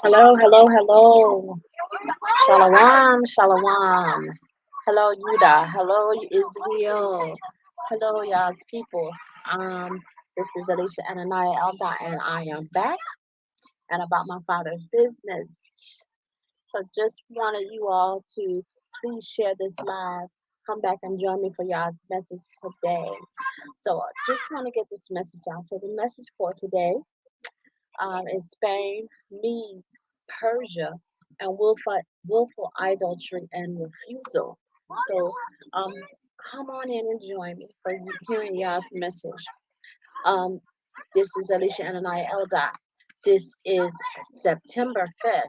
Hello, hello, hello. Shalom, shalom. Hello, Yuda. Hello, Israel. Hello, y'all's people. Um, this is Alicia Ananiah Elda, and I am back and about my father's business. So just wanted you all to please share this live. Come back and join me for y'all's message today. So just want to get this message out. So the message for today is Spain meets Persia and willful adultery and refusal. So um, come on in and join me for hearing y'all's message. Um, this is Alicia Ananiah Elda. This is September 5th,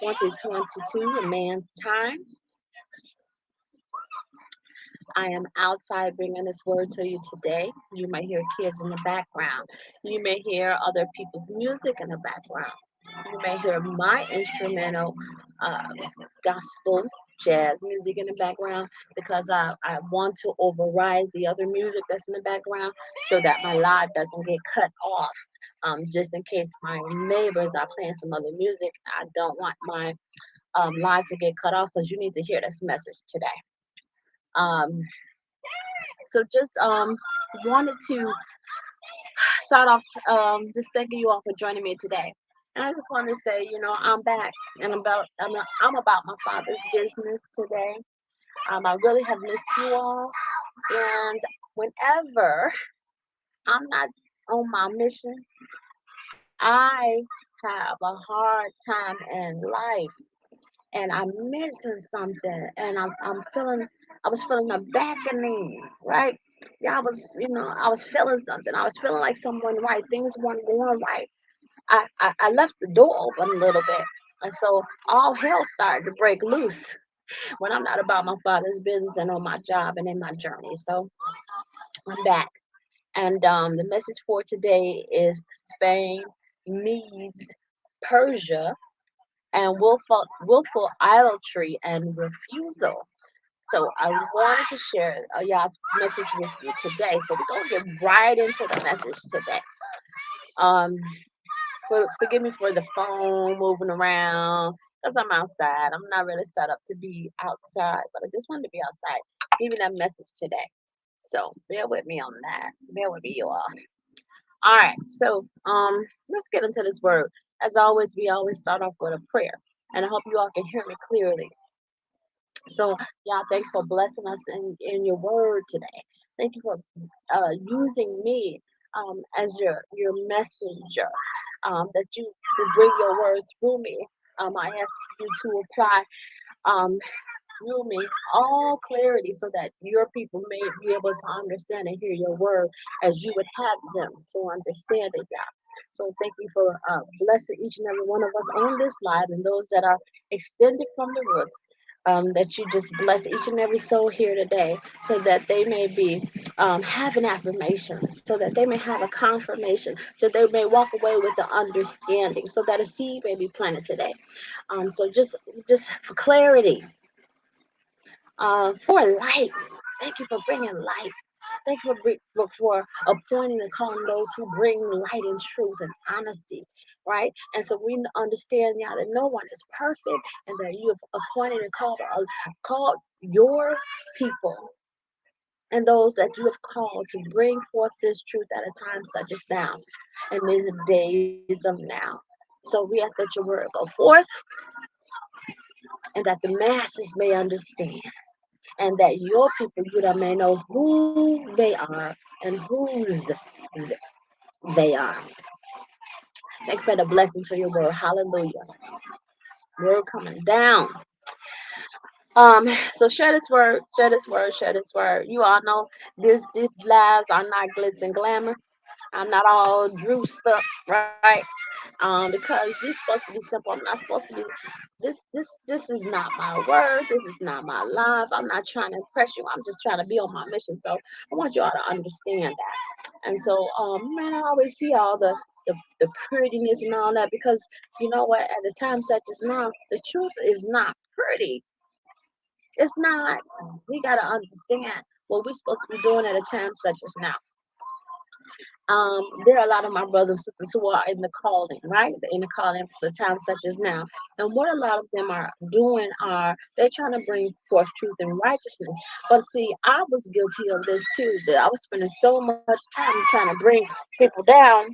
2022, a man's time. I am outside bringing this word to you today. You may hear kids in the background. You may hear other people's music in the background. You may hear my instrumental uh, gospel, jazz music in the background because I want to override the other music that's in the background so that my live doesn't get cut off. Just in case my neighbors are playing some other music, I don't want my live to get cut off because you need to hear this message today. Um, so just wanted to start off just thanking you all for joining me today. And I just wanted to say, I'm back and I'm about my father's business today. I really have missed you all, and whenever I'm not on my mission, I have a hard time in life, and I'm missing something, and I was feeling a beckoning, right? Yeah, I was feeling something. I was feeling like someone right. Things weren't going right. I left the door open a little bit. And so all hell started to break loose when I'm not about my father's business and on my job and in my journey. So I'm back. And the message for today is Spain needs Persia and willful idolatry and refusal. So I wanted to share y'all's message with you today. So we're gonna get right into the message today. Um, forgive me for the phone moving around because I'm outside. I'm not really set up to be outside, but I just wanted to be outside giving that message today. So bear with me on that. Bear with me, you all. All right, so let's get into this word. As always, we always start off with a prayer, and I hope you all can hear me clearly. So, y'all, thank you for blessing us in your word today. Thank you for using me as your messenger, that you will bring your words through me. I ask you to apply um, through me all clarity so that your people may be able to understand and hear your word as you would have them to understand it, God. So thank you for blessing each and every one of us on this live and those that are extended from the roots. That you just bless each and every soul here today so that they may be have an affirmation, so that they may have a confirmation, so they may walk away with the understanding, so that a seed may be planted today. So just for clarity, for light. Thank you for bringing light. Thank you for appointing and calling those who bring light and truth and honesty, right? And so we understand now that no one is perfect and that you have appointed and called your people and those that you have called to bring forth this truth at a time such as now and these days of now. So we ask that your word go forth and that the masses may understand and that your people, Judah, may know who they are and whose they are. Thank you for the blessing to your word. Hallelujah. Word coming down. So share this word, share this word, share this word. You all know these lives are not glitz and glamour. I'm not all drewed up, right? Because this is supposed to be simple. I'm not supposed to be this is not my word. This is not my life. I'm not trying to impress you. I'm just trying to be on my mission. So I want you all to understand that. And so man, I always see all the prettiness and all that because you know what, at a time such as now, the truth is not pretty. It's not. We gotta understand what we're supposed to be doing at a time such as now. There are a lot of my brothers and sisters who are in the calling, right? In the calling for the time such as now. And what a lot of them are doing are they're trying to bring forth truth and righteousness. But see, I was guilty of this too. That I was spending so much time trying to bring people down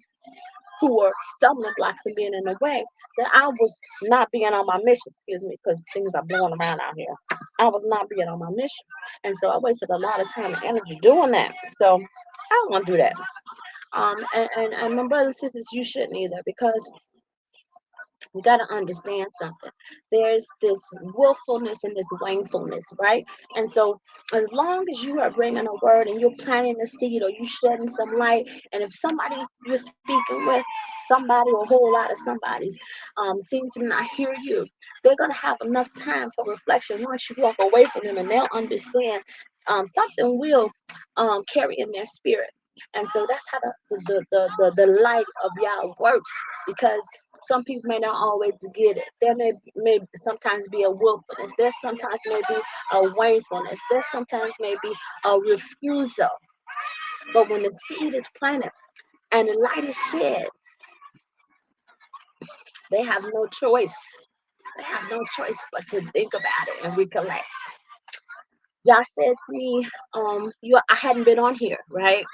who were stumbling blocks and being in the way that I was not being on my mission, excuse me, because things are blowing around out here. I was not being on my mission. And so I wasted a lot of time and energy doing that. So I don't want to do that. And my brothers and sisters, you shouldn't either because you got to understand something. There's this willfulness and this wanefulness, right? And so, as long as you are bringing a word and you're planting a seed or you shedding some light, and if somebody you're speaking with, somebody or a whole lot of somebody's, seem to not hear you, they're gonna have enough time for reflection once you walk away from them, and they'll understand something will carry in their spirit. And so that's how the light of Yah works because some people may not always get it. There may sometimes be a willfulness. There sometimes may be a wakefulness. There sometimes may be a refusal. But when the seed is planted and the light is shed, they have no choice. They have no choice but to think about it and recollect. Y'all said to me, I hadn't been on here, right?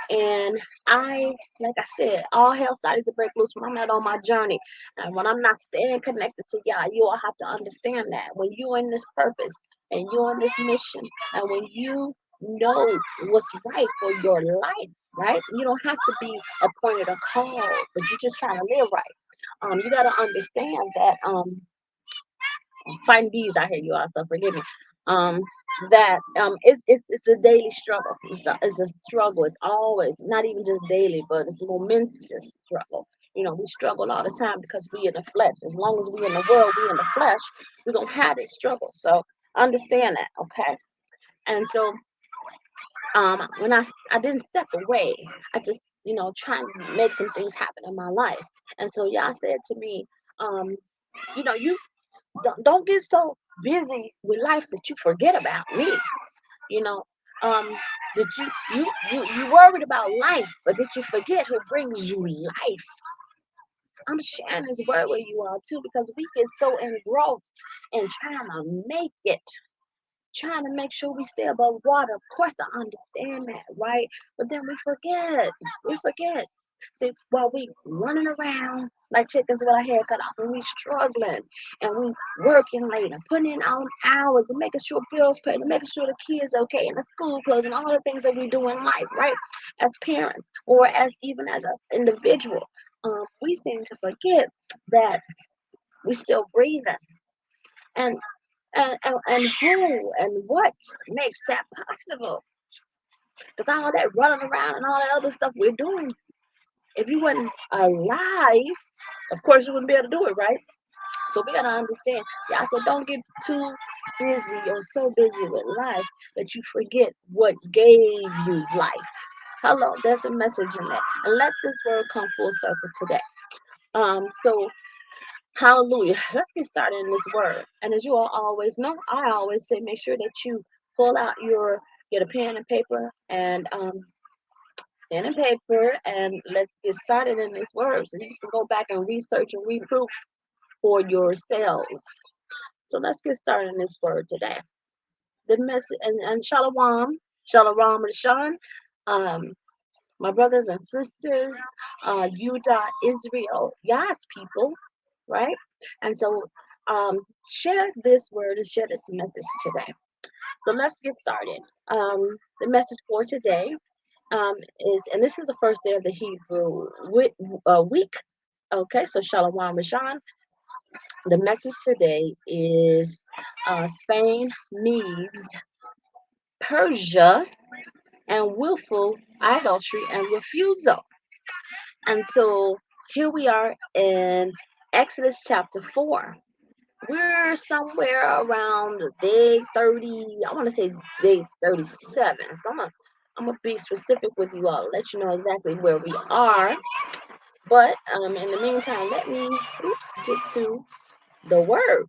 And like I said, all hell started to break loose when I'm not on my journey. And when I'm not staying connected to Yah, you all have to understand that. When you're in this purpose and you're in this mission, and when you know what's right for your life, right? You don't have to be appointed or called, but you're just trying to live right. You got to understand that fighting bees out here, you all, so forgive me. Um, that it's a daily struggle. It's a struggle. It's always not even just daily, but it's a momentous struggle. You know, we struggle all the time because we in the flesh. As long as we in the world, we in the flesh, we're gonna have this struggle. So understand that, okay? And so when I didn't step away, I just trying to make some things happen in my life. And so y'all said to me, um, you don't get so busy with life that you forget about me. You know, um, did you worried about life, but did you forget who brings you life? I'm sharing this word with you all too because we get so engrossed in trying to make it, trying to make sure we stay above water. Of course, I understand that, right? But then we forget. We forget. See, while we running around like chickens with our head cut off, and we struggling, and we working late, and putting in our hours, and making sure bills paid, and making sure the kids okay, and the school closed, and all the things that we do in life, right? As parents, or as even as an individual, we seem to forget that we still breathing, and and who and what makes that possible? Because all that running around and all that other stuff we're doing, if you wasn't alive, of course you wouldn't be able to do it, right? So we gotta understand. Yeah, I said don't get too busy or so busy with life that you forget what gave you life. Hello, there's a message in that. And let this word come full circle today. So hallelujah. Let's get started in this word. And as you all always know, I always say make sure that you pull out get a pen and paper and let's get started in this word. So you can go back and research and reproof for yourselves. So let's get started in this word today. The message and Shalom, Shalom Rashan, my brothers and sisters, Utah, Israel, Yah's people, right? And so share this word and share this message today. So let's get started. The message for today and this is the first day of the Hebrew week. Okay, so Shalom Rashan. The message today is Spain needs Persia and willful adultery and refusal. And so here we are in Exodus chapter 4. We're somewhere around day 30, I want to say day 37. So I'm gonna be specific with you all, let you know exactly where we are. But in the meantime, let me get to the word.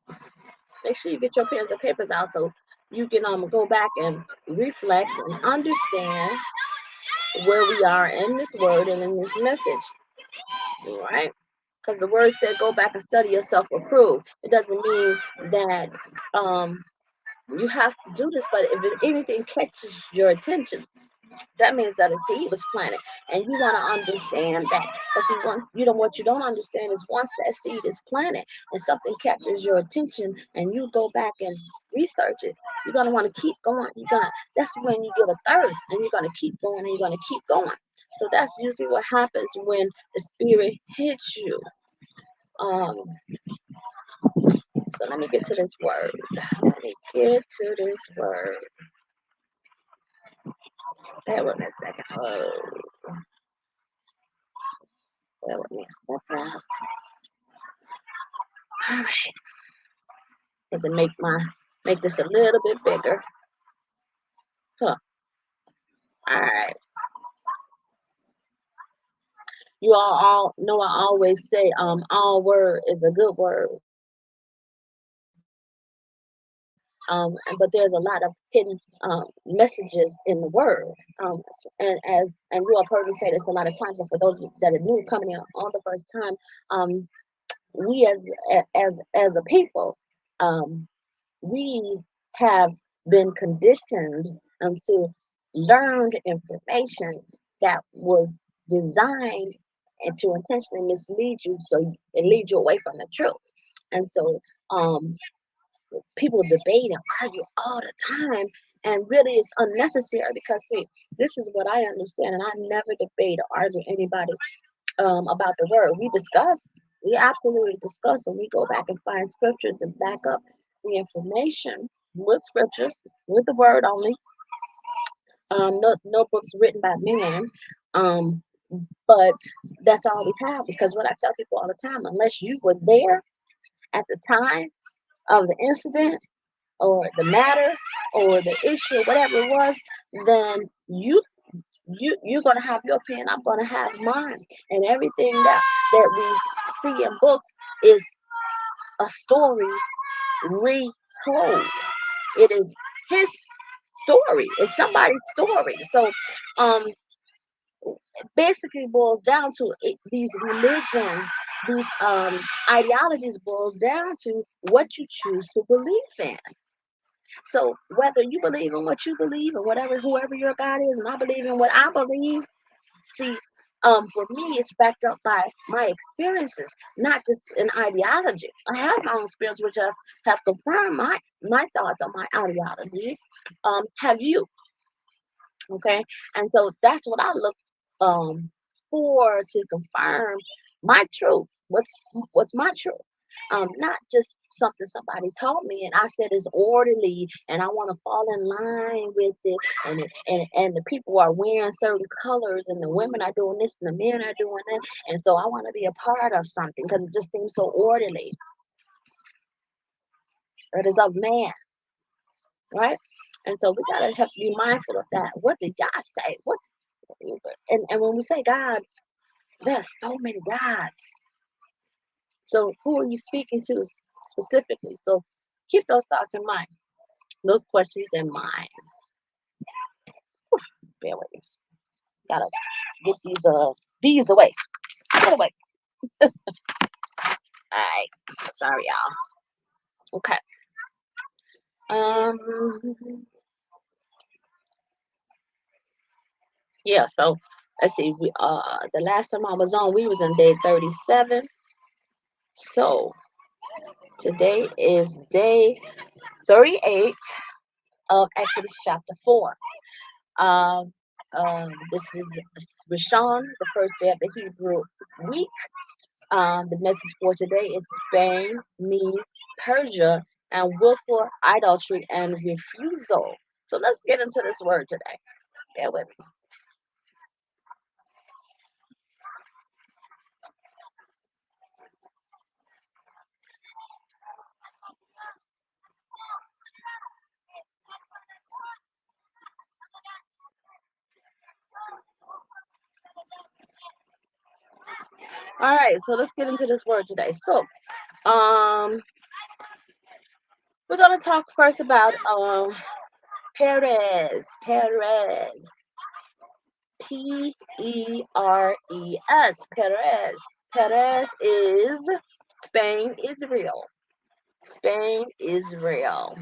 Make sure you get your pens and papers out so you can go back and reflect and understand where we are in this word and in this message. All right? Because the word said, go back and study yourself approved. It doesn't mean that you have to do this, but if anything catches your attention, that means that a seed was planted, and you want to understand that. Because what you don't understand is once that seed is planted and something captures your attention, and you go back and research it, you're gonna want to keep going. That's when you get a thirst, and you're gonna keep going, and you're gonna keep going. So that's usually what happens when the spirit hits you. Um, so let me get to this word. Let me get to this word. Bear with me a second. Oh, bear with me a second. All right. Had to make this a little bit bigger. Huh. All right. You all know I always say all word is a good word. But there's a lot of hidden messages in the word. And you have heard me say this a lot of times, and for those that are new coming in on the first time, we as a people, um, we have been conditioned to learn information that was designed and to intentionally mislead you, so it leads you away from the truth. And so um, people debate and argue all the time, and really it's unnecessary because see, this is what I understand, and I never debate or argue anybody about the word. We absolutely discuss, and we go back and find scriptures and back up the information with scriptures, with the word only. No books written by men. Um, but that's all we have, because what I tell people all the time, unless you were there at the time of the incident or the matter or the issue, whatever it was, then you're gonna have your opinion, I'm gonna have mine. And everything that we see in books is a story retold. It is his story. It's somebody's story. So um basically boils down to these religions, these ideologies boils down to what you choose to believe in. So whether you believe in what you believe or whatever, whoever your God is, and I believe in what I believe, see, for me, it's backed up by my experiences, not just an ideology. I have my own experience, which have confirmed my thoughts on my ideology. Have you? Okay, and so that's what I look um for to confirm my truth. What's my truth? Not just something somebody taught me and I said is orderly and I want to fall in line with it, and the people are wearing certain colors and the women are doing this and the men are doing that, and so I want to be a part of something because it just seems so orderly. It is of man, right? And so we gotta have to be mindful of that. What did God say? What and when we say God, there's so many gods. So who are you speaking to specifically? So keep those thoughts in mind, those questions in mind. Bear with me. Gotta get these bees away. Get away. All right. Sorry, y'all. Okay. Um. Yeah. So let's see. We the last time I was on, we was in day 37. So today is day 38 of Exodus chapter 4. Um, this is Rishon, the first day of the Hebrew week. The message for today is Spain means Persia and willful adultery and refusal. So let's get into this word today. Bear with me. All right, so let's get into this word today. So, we're gonna talk first about Perez. P-E-R-E-S, Perez. Perez is Spain, Israel. Spain, Israel.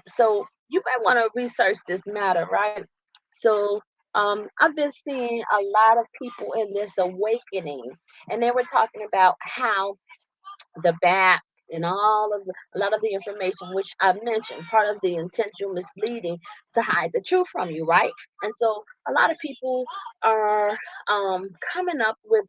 So you might want to research this matter, right? So I've been seeing a lot of people in this awakening, and they were talking about how the bats and a lot of the information which I mentioned, part of the intentional misleading to hide the truth from you, right? And so a lot of people are coming up with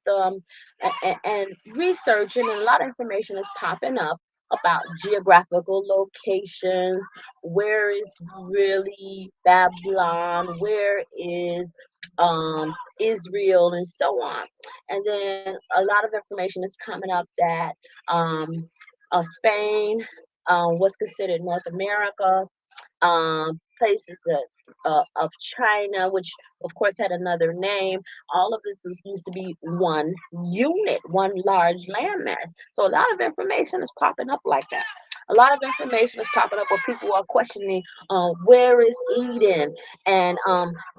and researching, and a lot of information is popping up about geographical locations. Where is really Babylon? Where is Israel, and so on. And then a lot of information is coming up that um, Spain was considered North America. Places of China, which of course had another name. All of this was used to be one unit, one large landmass. So a lot of information is popping up like that. A lot of information is popping up where people are questioning where is Eden, and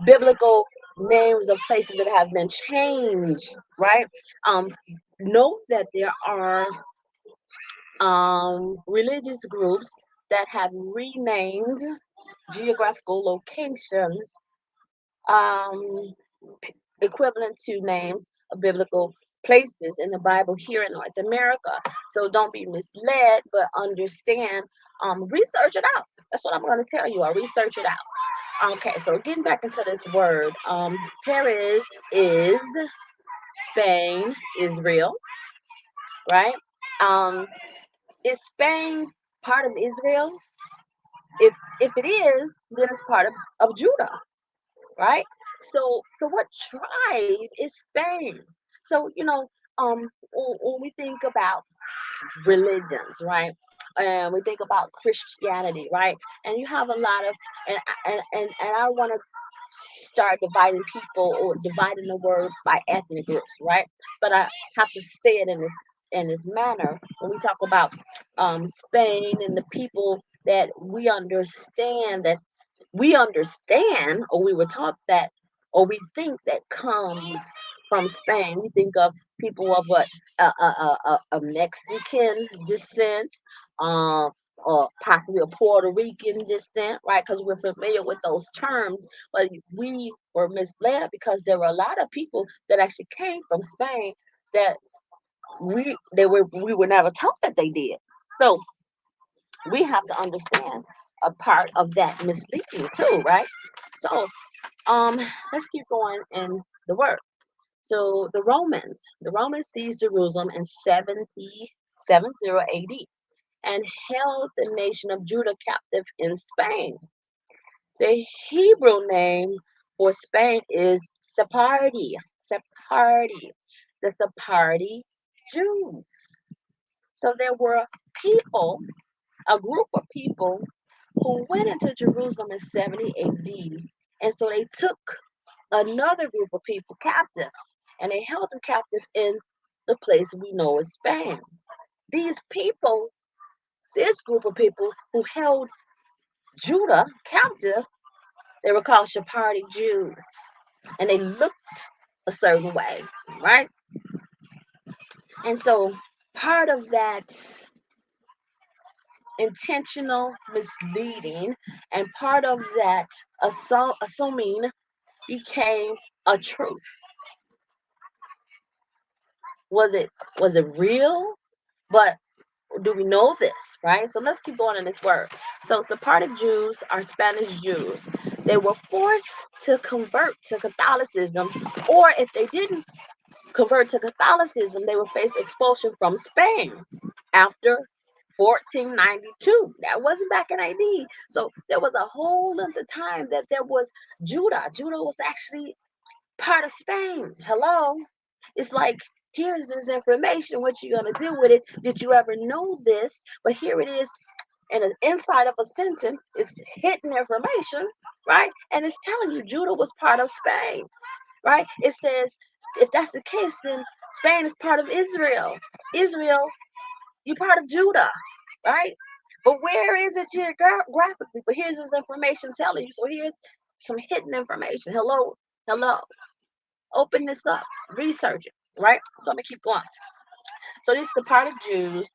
biblical names of places that have been changed, right? Um, Note that there are religious groups that have renamed geographical locations um, equivalent to names of biblical places in the Bible here in North America. So don't be misled, but understand, research it out. That's what I'm going to tell you. I research it out. Okay, so getting back into this word, Paris is Spain, Israel, right? Um, is Spain part of Israel? If it is, then it's part of Judah, right? So what tribe is Spain? So when we think about religions, right? And we think about Christianity, right? And you have a lot of and I want to start dividing people or dividing the word by ethnic groups, right? But I have to say it in this manner when we talk about Spain and the people that we understand, or we were taught that, or we think that comes from Spain. We think of people of what a Mexican descent, um, or possibly a Puerto Rican descent, right? Because we're familiar with those terms, but we were misled because there were a lot of people that actually came from Spain that we were never taught that they did. So we have to understand a part of that misleading too, right? So um, let's keep going in the word. So the Romans seized Jerusalem in 70 AD and held the nation of Judah captive in Spain. The Hebrew name for Spain is Sephardi. Sephardi. The Sephardi Jews. So there were people, a group of people who went into Jerusalem in 70 AD. And so they took another group of people captive, and they held them captive in the place we know as Spain. These people, this group of people who held Judah captive, they were called Sephardi Jews, and they looked a certain way, right? And so part of that intentional misleading and part of that assuming became a truth. Was it real? But do we know this, right? So let's keep going in this word. So Sephardic Jews are Spanish Jews. They were forced to convert to Catholicism, or if they didn't convert to Catholicism, they would face expulsion from Spain after 1492. That wasn't back in AD. So there was a whole other time that there was Judah. Judah was actually part of Spain. Hello. It's like, here's this information. What you gonna do with it? Did you ever know this? But here it is, and the inside of a sentence is hidden information, right? And it's telling you Judah was part of Spain, right? It says if that's the case, then Spain is part of Israel. Israel, you're part of Judah, right? But where is it geographically? But here's this information telling you. So here's some hidden information. Hello, Hello, open this up, research it, right? So I'm gonna keep going. So these Sephardic Jews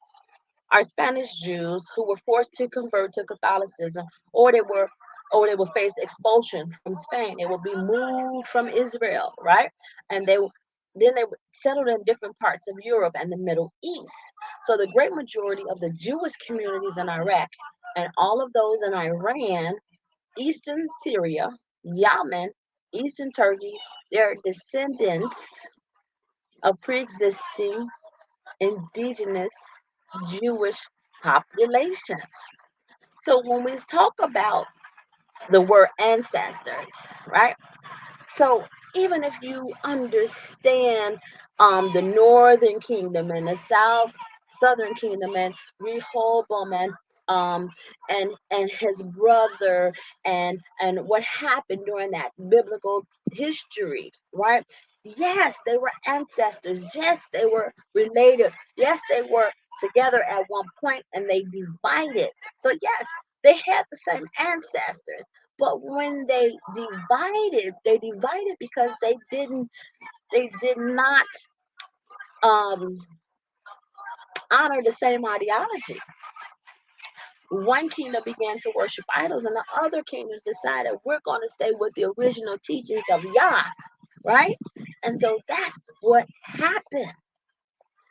are Spanish Jews who were forced to convert to Catholicism, or they will face expulsion from Spain. They will be moved from Israel, right? And then they settled in different parts of Europe and the Middle East. So the great majority of the Jewish communities in Iraq and all of those in Iran, Eastern Syria, Yemen, Eastern Turkey, they're descendants of pre-existing indigenous Jewish populations. So when we talk about the word ancestors, right? So even if you understand the northern kingdom and the southern kingdom and Rehoboam um and his brother and what happened during that biblical history, right? Yes, they were ancestors. Yes, they were related. Yes, they were together at one point and they divided. So yes, they had the same ancestors, but when they divided because they did not um, honor the same ideology. One kingdom began to worship idols, and the other kingdom decided we're going to stay with the original teachings of Yah, right? And so that's what happened,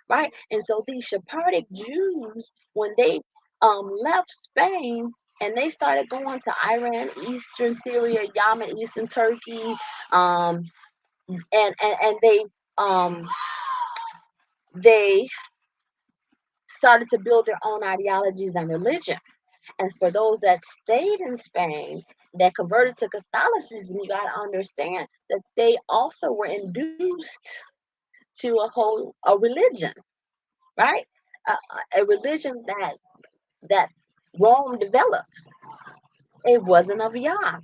right? And so these Sephardic Jews, when they left Spain and they started going to Iran, Eastern Syria, Yemen, Eastern Turkey, um, and um they started to build their own ideologies and religion. And for those that stayed in Spain, that converted to Catholicism, you got to understand that they also were induced to a religion, right? A religion that Rome developed. It wasn't of Yah.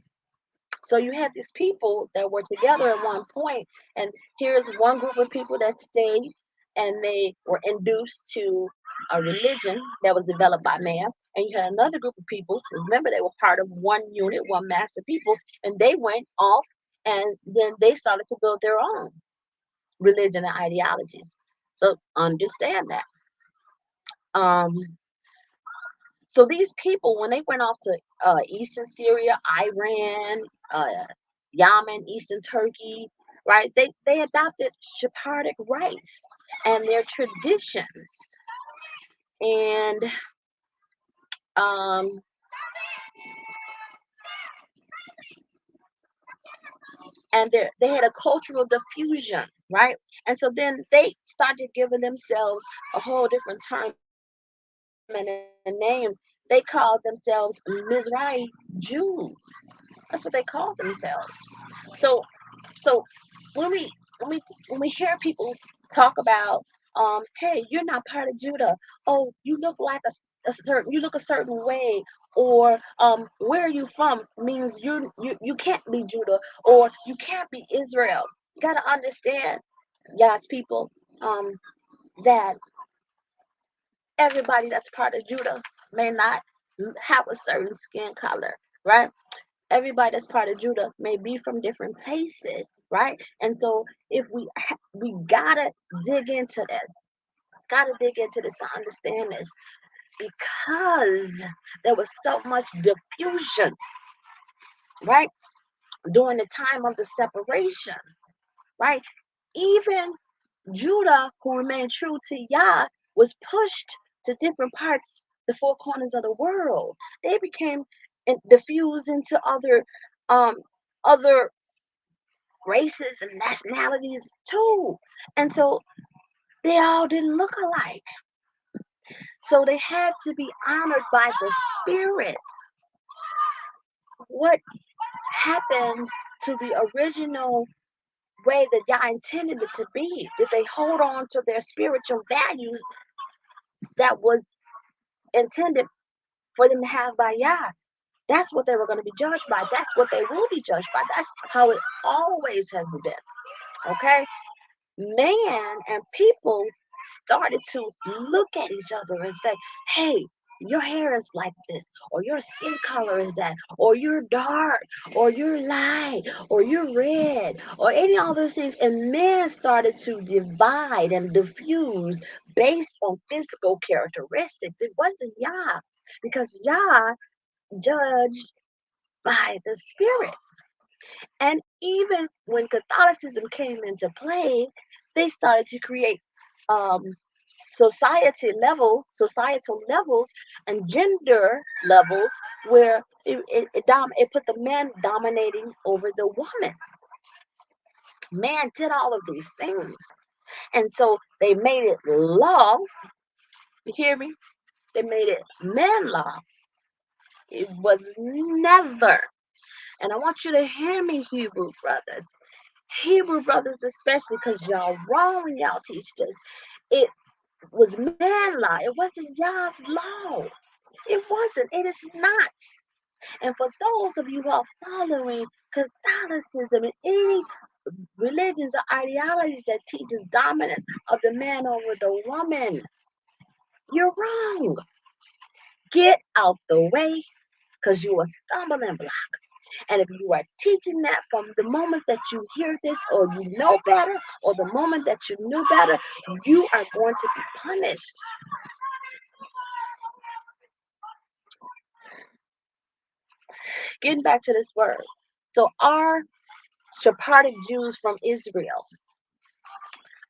So you had these people that were together at one point, and here's one group of people that stayed and they were induced to a religion that was developed by man. And you had another group of people, remember they were part of one unit, one mass of people, and they went off and then they started to build their own religion and ideologies. So understand that. Um, So these people, when they went off to Eastern Syria, Iran, Yemen, Eastern Turkey, right? They adopted Sephardic rites and their traditions, and um, they had a cultural diffusion, right? And so then they started giving themselves a whole different term and a name. They called themselves Mizrahi Jews. That's what they called themselves. So So when we when we when we hear people talk about, hey, you're not part of Judah. Oh, you look like you look a certain way, or where are you from means you can't be Judah or you can't be Israel. You gotta understand, God's people, um, that everybody that's part of Judah may not have a certain skin color, right? Everybody that's part of Judah may be from different places, right? And so if we gotta dig into this, gotta dig into this to understand this, because there was so much diffusion, right? During the time of the separation, right? Even Judah, who remained true to Yah, was pushed to different parts, the four corners of the world. They became diffused into um, other races and nationalities too. And so they all didn't look alike. So they had to be honored by the spirits. What happened to the original way that Yah intended it to be? Did they hold on to their spiritual values that was intended for them to have by Yah? That's what they were going to be judged by. That's what they will be judged by. That's how it always has been. Okay? Man and people started to look at each other and say, hey, your hair is like this, or your skin color is that, or you're dark, or you're light, or you're red, or any of those things. And men started to divide and diffuse based on physical characteristics. It wasn't Yah, because Yah judged by the spirit. And even when Catholicism came into play, they started to create um, societal levels, and gender levels where it put the man dominating over the woman. Man did all of these things. And so they made it law. You hear me? They made it man law. It was never, and I want you to hear me, Hebrew brothers especially, because y'all wrong when y'all teach this. It was man law. It wasn't Yah's law. It wasn't. It is not. And for those of you who are following Catholicism and any religions or ideologies that teaches dominance of the man over the woman, you're wrong. Get out the way, because you are stumbling block. And if you are teaching that from the moment that you hear this, or you know better, or the moment that you knew better, you are going to be punished. Getting back to this word. So our Sephardic Jews from Israel,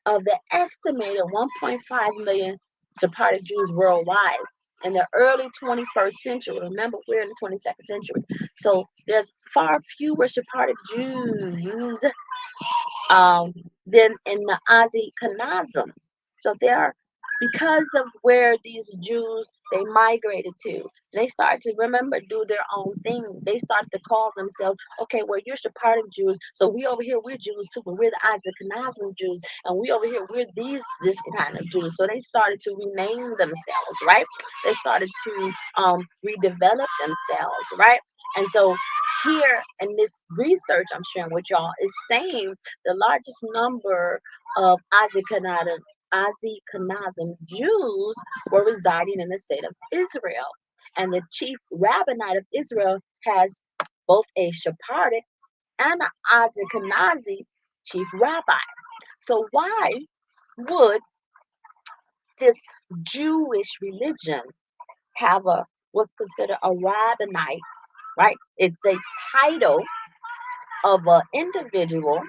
of the estimated 1.5 million Sephardic Jews worldwide in the early 21st century, remember we're in the 22nd century, so there's far fewer Sephardic Jews than in the Ashkenazim. So there are, because of where these Jews they migrated to, they started to do their own thing. They started to call themselves, okay, well, you're Sephardic Jews, so we over here we're Jews too, but we're the Ashkenazim Jews, and we over here we're this kind of Jews. So they started to rename themselves, right? They started to redevelop themselves, right? And so here in this research I'm sharing with y'all is saying the largest number of Ashkenazim Jews were residing in the state of Israel. And the chief rabbinate of Israel has both a Sephardic and an Ashkenazi chief rabbi. So why would this Jewish religion have what's considered a rabbinate, right? It's a title of an individual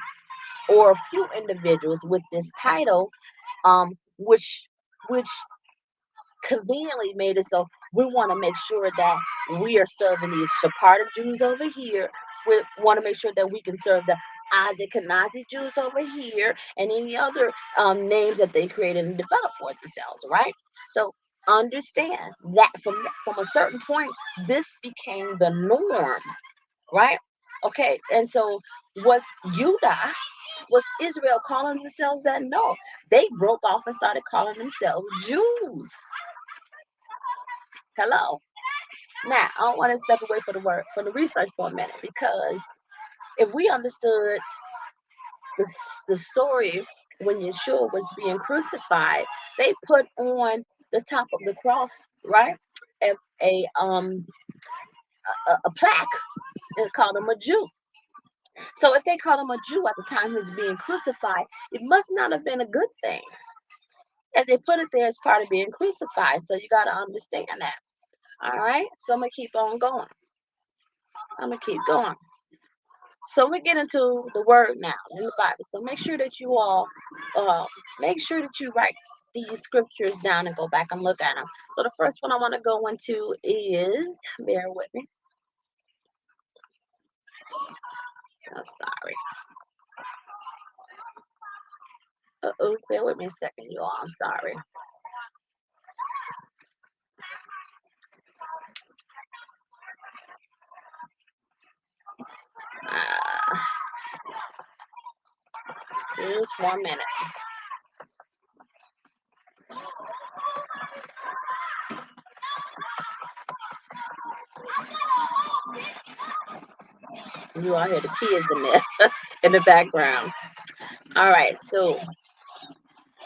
or a few individuals with this title, which conveniently made it so we want to make sure that we are serving these Sephardic Jews over here. We want to make sure that we can serve the Ashkenazi Jews over here, and any other names that they created and developed for themselves, right? So understand that from a certain point, this became the norm, right? Okay, and so was Judah, was Israel calling themselves that? No, they broke off and started calling themselves Jews. Hello. Now, I don't want to step away from the research for a minute, because if we understood the story when Yeshua was being crucified, they put on the top of the cross, right, a a, um a plaque and called him a Jew. So if they called him a Jew at the time he was being crucified, it must not have been a good thing, as they put it there as part of being crucified. So you got to understand that. All right. So I'm gonna keep on going. I'm gonna keep going. So we get into the word now in the Bible. So make sure that you all, make sure that you write these scriptures down and go back and look at them. So the first one I want to go into is, bear with me. Oh, sorry. Bear with me a second, you all. I'm sorry. Uh, just 1 minute. You all hear the kids in there in the background. All right, so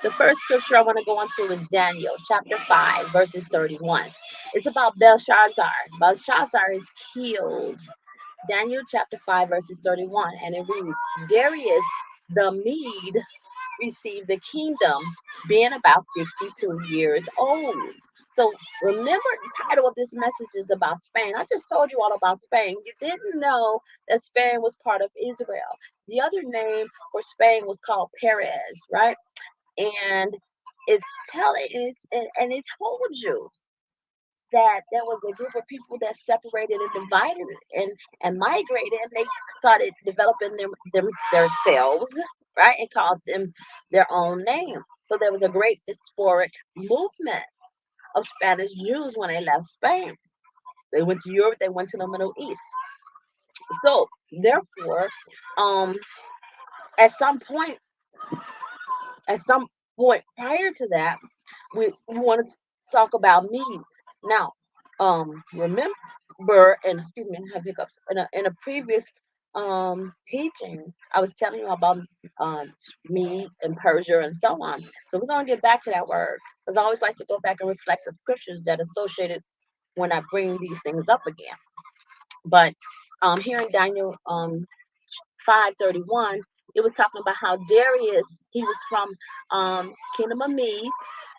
the first scripture I want to go into is Daniel chapter 5, verses 31. It's about Belshazzar. Belshazzar is killed. Daniel chapter 5, verses 31, and it reads, Darius the Mede received the kingdom, being about 62 years old. So remember, the title of this message is about Spain. I just told you all about Spain. You didn't know that Spain was part of Israel. The other name for Spain was called Perez, right? And it's telling it's and it told you that there was a group of people that separated and divided and migrated, and they started developing themselves, right, and called them their own name. So there was a great diasporic movement of Spanish Jews when they left Spain. They went to Europe, they went to the Middle East. So therefore, um, at some point, at some point prior to that, we wanted to talk about Medes. Now, remember, and excuse me, I have hiccups. In a previous teaching, I was telling you about um Mede and Persia and so on. So we're gonna get back to that word because I always like to go back and reflect the scriptures that are associated when I bring these things up again. But here in Daniel 5:31, it was talking about how Darius, he was from Kingdom of Medes,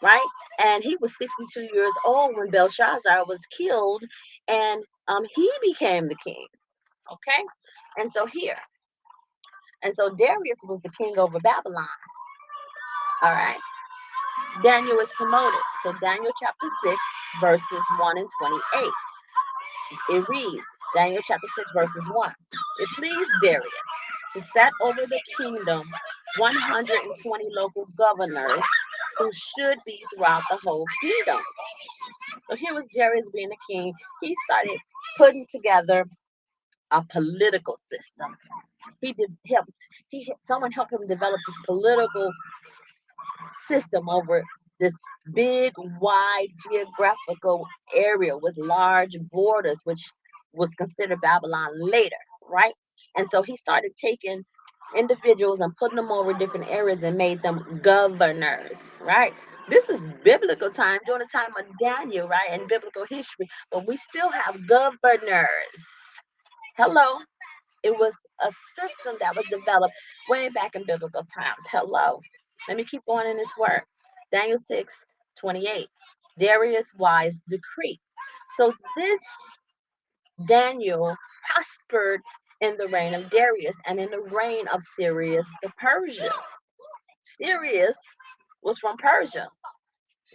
right? And he was 62 years old when Belshazzar was killed, and he became the king. Okay, and so here, and so Darius was the king over Babylon. All right, Daniel is promoted. So Daniel chapter 6, verses 1 and 28. It reads, Daniel chapter 6, verses 1. It pleased Darius to set over the kingdom 120 local governors who should be throughout the whole kingdom. So here was Darius being a king. He started putting together a political system. He did helped he someone helped him develop this political system over this big, wide geographical area with large borders, which was considered Babylon later, right? And so he started taking individuals and putting them over different areas and made them governors, right? This is biblical time, during the time of Daniel, right? And biblical history, but we still have governors. Hello. It was a system that was developed way back in biblical times. Hello. Let me keep going in this word. Daniel 6:28. Darius' wise decree. So this Daniel prospered in the reign of Darius and in the reign of Cyrus the Persian. Cyrus was from Persia,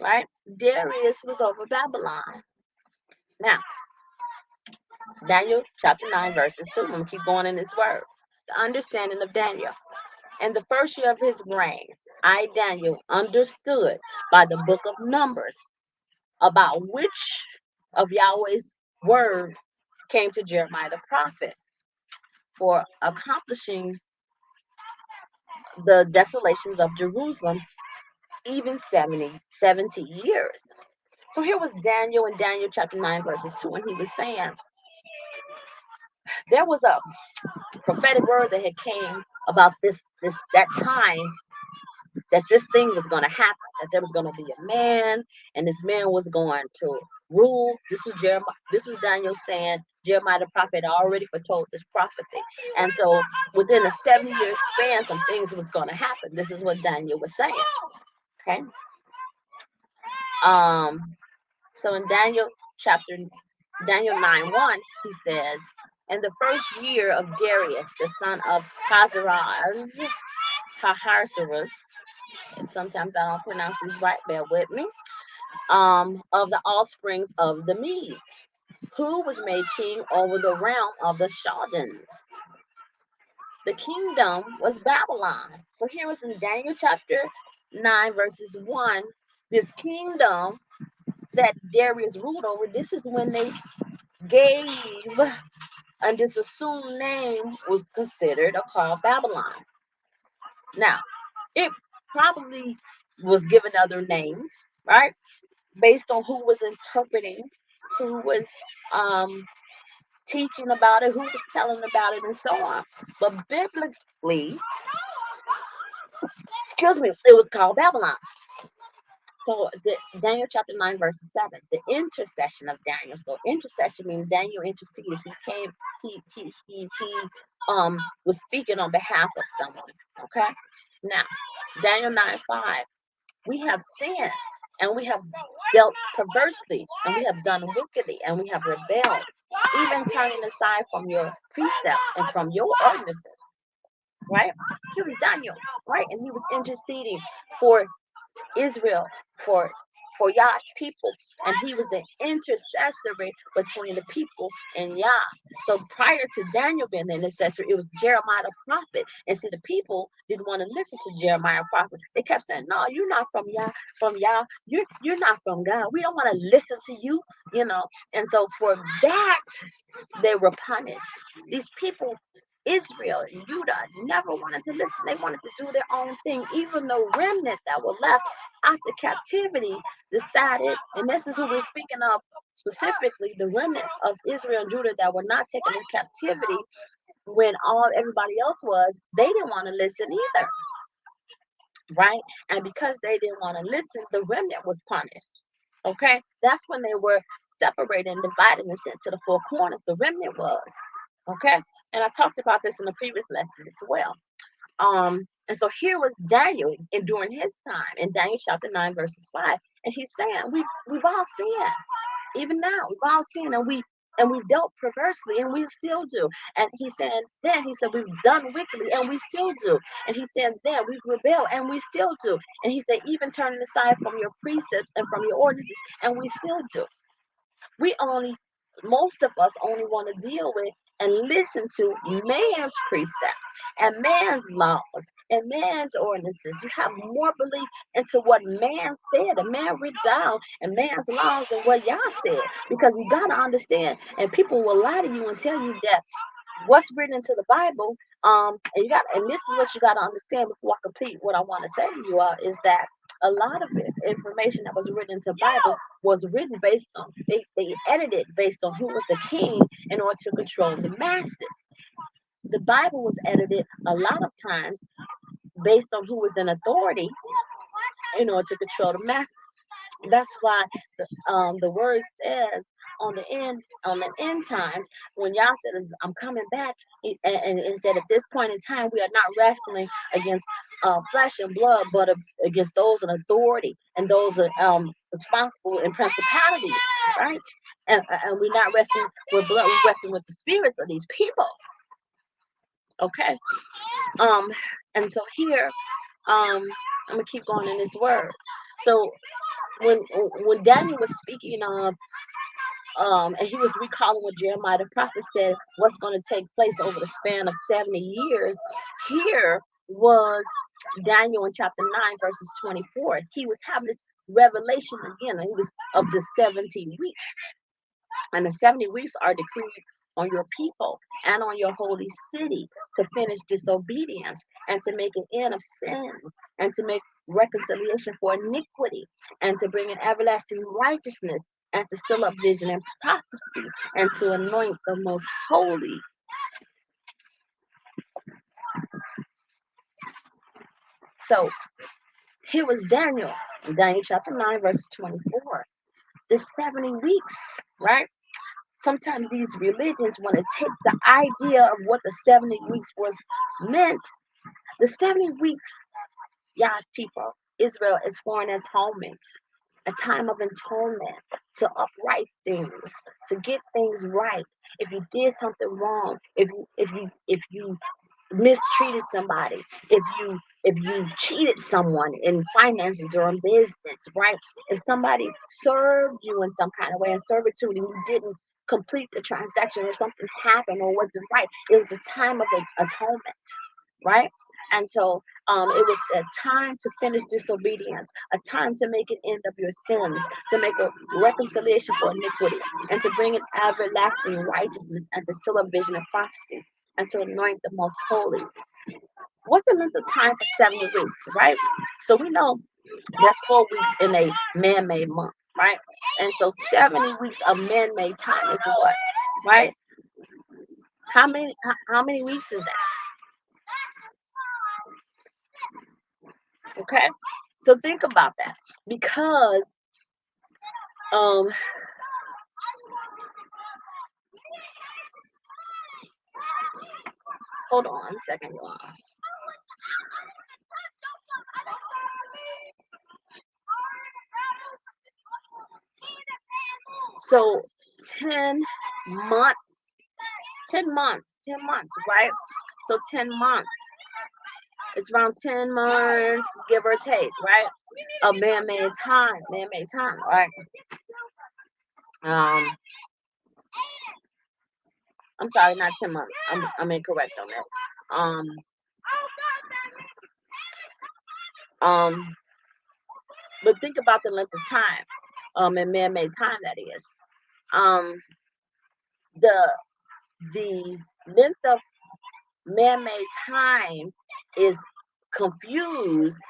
right? Darius was over Babylon. Now, Daniel chapter 9, verses 2. I'm going to keep going in this word. The understanding of Daniel. In the first year of his reign, I, Daniel, understood by the book of Numbers about which of Yahweh's word came to Jeremiah the prophet for accomplishing the desolations of Jerusalem, even 70 years. So here was Daniel in Daniel chapter 9, verses 2, and he was saying there was a prophetic word that had came about that time that this thing was going to happen, that there was going to be a man, and this man was going to rule. This was Jeremiah. This was Daniel saying Jeremiah the prophet already foretold this prophecy, and so within a 7 year span, some things was going to happen. This is what Daniel was saying. Okay. So in Daniel 9:1, he says, in the first year of Darius, the son of Ahasuerus, and sometimes I don't pronounce these right, bear with me, of the offsprings of the Medes, who was made king over the realm of the Chaldeans. The kingdom was Babylon. So here was in Daniel chapter 9, verses 1, this kingdom that Darius ruled over, this is when they gave, and this assumed name was considered or called Babylon. Now, it probably was given other names, right? Based on who was interpreting, who was teaching about it, who was telling about it, and so on. But biblically, excuse me, it was called Babylon. So Daniel chapter 9, verse 7, the intercession of Daniel. So intercession means Daniel interceded. He came, he was speaking on behalf of someone. Okay. Now, Daniel 9:5. We have sinned and we have dealt perversely and we have done wickedly and we have rebelled, even turning aside from your precepts and from your ordinances. Right? He was Daniel, right? And he was interceding for Israel, for Yah's people, and he was an intercessory between the people and Yah. So prior to Daniel being the intercessor, it was Jeremiah the prophet. And see, the people didn't want to listen to Jeremiah the prophet. They kept saying, "No, you're not from Yah. You're not from God. We don't want to listen to you." You know, and so for that they were punished. These people, Israel and Judah, never wanted to listen. They wanted to do their own thing. Even the remnant that were left after captivity decided, and this is who we're speaking of specifically, the remnant of Israel and Judah that were not taken in captivity when everybody else was, they didn't want to listen either. Right? And because they didn't want to listen, the remnant was punished. Okay? That's when they were separated and divided and sent to the four corners. The remnant was. Okay? And I talked about this in the previous lesson as well. And so here was Daniel and during his time in Daniel chapter 9, verses 5. And he's saying, we've all sinned. Even now, we've all sinned and we've dealt perversely and we still do. And he said, we've done wickedly and we still do. And he said, then we've rebelled and we still do. And he said, even turning aside from your precepts and from your ordinances, and we still do. Most of us only want to deal with and listen to man's precepts and man's laws and man's ordinances. You have more belief into what man said, and man written down, and man's laws and what Yah said. Because you got to understand, and people will lie to you and tell you that what's written into the Bible, and this is what you got to understand before I complete what I want to say to you all, is that a lot of information that was written into the Bible was written based on, they edited based on who was the king in order to control the masses. The Bible was edited a lot of times based on who was in authority in order to control the masses. That's why the word says on the end times, when Yah said, "I'm coming back," and it said, "At this point in time, we are not wrestling against flesh and blood, but against those in authority and those responsible in principalities, right? And we're not wrestling with blood; we're wrestling with the spirits of these people." Okay. And so here, I'm gonna keep going in this word. So when Daniel was speaking of and he was recalling what Jeremiah the prophet said, what's going to take place over the span of 70 years. Here was Daniel in chapter 9, verses 24. He was having this revelation again, and he was of the 70 weeks. And the 70 weeks are decreed on your people and on your holy city to finish disobedience and to make an end of sins and to make reconciliation for iniquity and to bring an everlasting righteousness and to seal up vision and prophecy and to anoint the most holy. So here was Daniel chapter 9, verse 24. The 70 weeks, right? Sometimes these religions want to take the idea of what the 70 weeks was meant. The 70 weeks, Yah's people, Israel, is for an atonement, a time of atonement, to upright things, to get things right. If you did something wrong, if you mistreated somebody, if you cheated someone in finances or in business, right? If somebody served you in some kind of way in servitude and you didn't complete the transaction or something happened or wasn't right, it was a time of atonement, right? And so it was a time to finish disobedience, a time to make an end of your sins, to make a reconciliation for iniquity, and to bring an everlasting righteousness, and to seal up vision and prophecy, and to anoint the most holy. What's the length of time for 70 weeks, right? So we know that's 4 weeks in a man-made month, right? And so 70 weeks of man-made time is what, right? How many weeks is that? Okay. So think about that, because um hold on a second, y'all. So 10 months, 10 months, right? So 10 months, it's around 10 months, give or take, right? Of man-made time, right? Um, I'm sorry, not 10 months. I'm incorrect on that. Um, but think about the length of time, and man-made time, that is. Um, the the length of man-made time is confused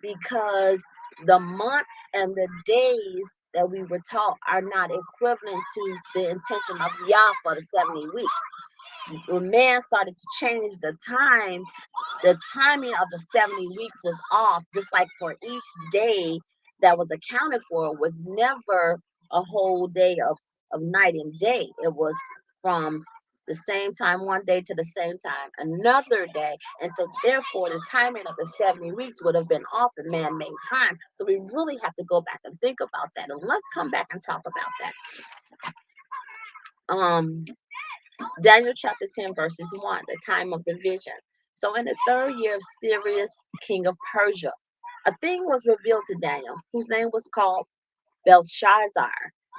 because the months and the days that we were taught are not equivalent to the intention of Yah for the 70 weeks. When man started to change the timing of the 70 weeks was off, just like for each day that was accounted for was never a whole day of night and day. It was from the same time one day to the same time another day. And so therefore the timing of the 70 weeks would have been off in man-made time. So we really have to go back and think about that. And let's come back and talk about that. Um Daniel chapter 10, verses 1, the time of the vision. So, in the third year of Cyrus, king of Persia, a thing was revealed to Daniel, whose name was called Belshazzar.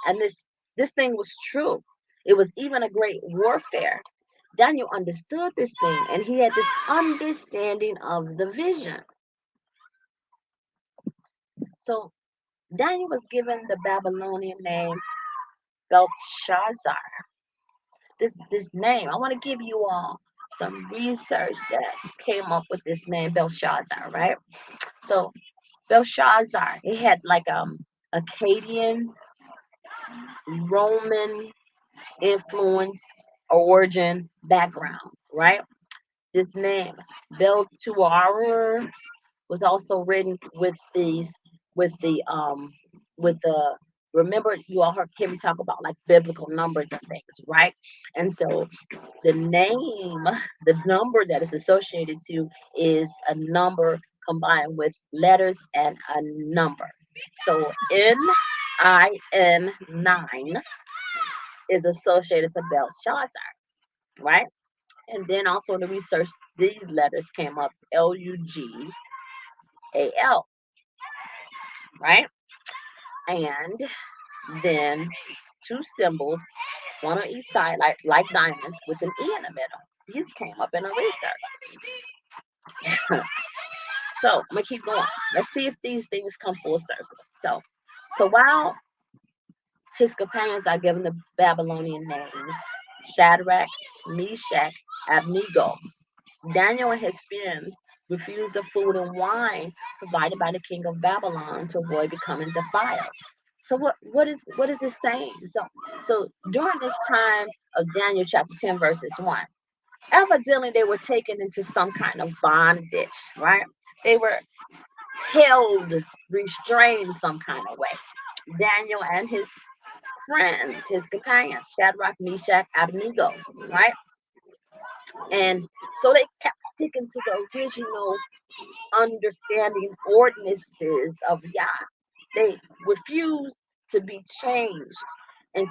And this thing was true. It was even a great warfare. Daniel understood this thing, and he had this understanding of the vision. So, Daniel was given the Babylonian name Belshazzar. This name. I want to give you all some research that came up with this name Belshazzar, right? So Belshazzar, it had like Akkadian, Roman influence, origin, background, right? This name Beltuarer was also written with the with the remember you all heard me talk about like biblical numbers and things, right? And so the name, the number that is associated to is a number combined with letters and a number. So NIN 9 is associated to Belshazzar, right? And then also in the research, these letters came up LUGAL, right? And then two symbols, one on each side, like diamonds, with an E in the middle. These came up in the research. So I'm gonna keep going. Let's see if these things come full circle. So while his companions are given the Babylonian names Shadrach, Meshach, Abednego, Daniel and his friends refused the food and wine provided by the king of Babylon to avoid becoming defiled. So what is this saying? So during this time of Daniel chapter 10 verses 1, evidently they were taken into some kind of bondage, right? They were held, restrained some kind of way. Daniel and his friends, his companions, Shadrach, Meshach, Abednego, right? And so they kept sticking to the original understanding ordinances of Yah. They refused to be changed and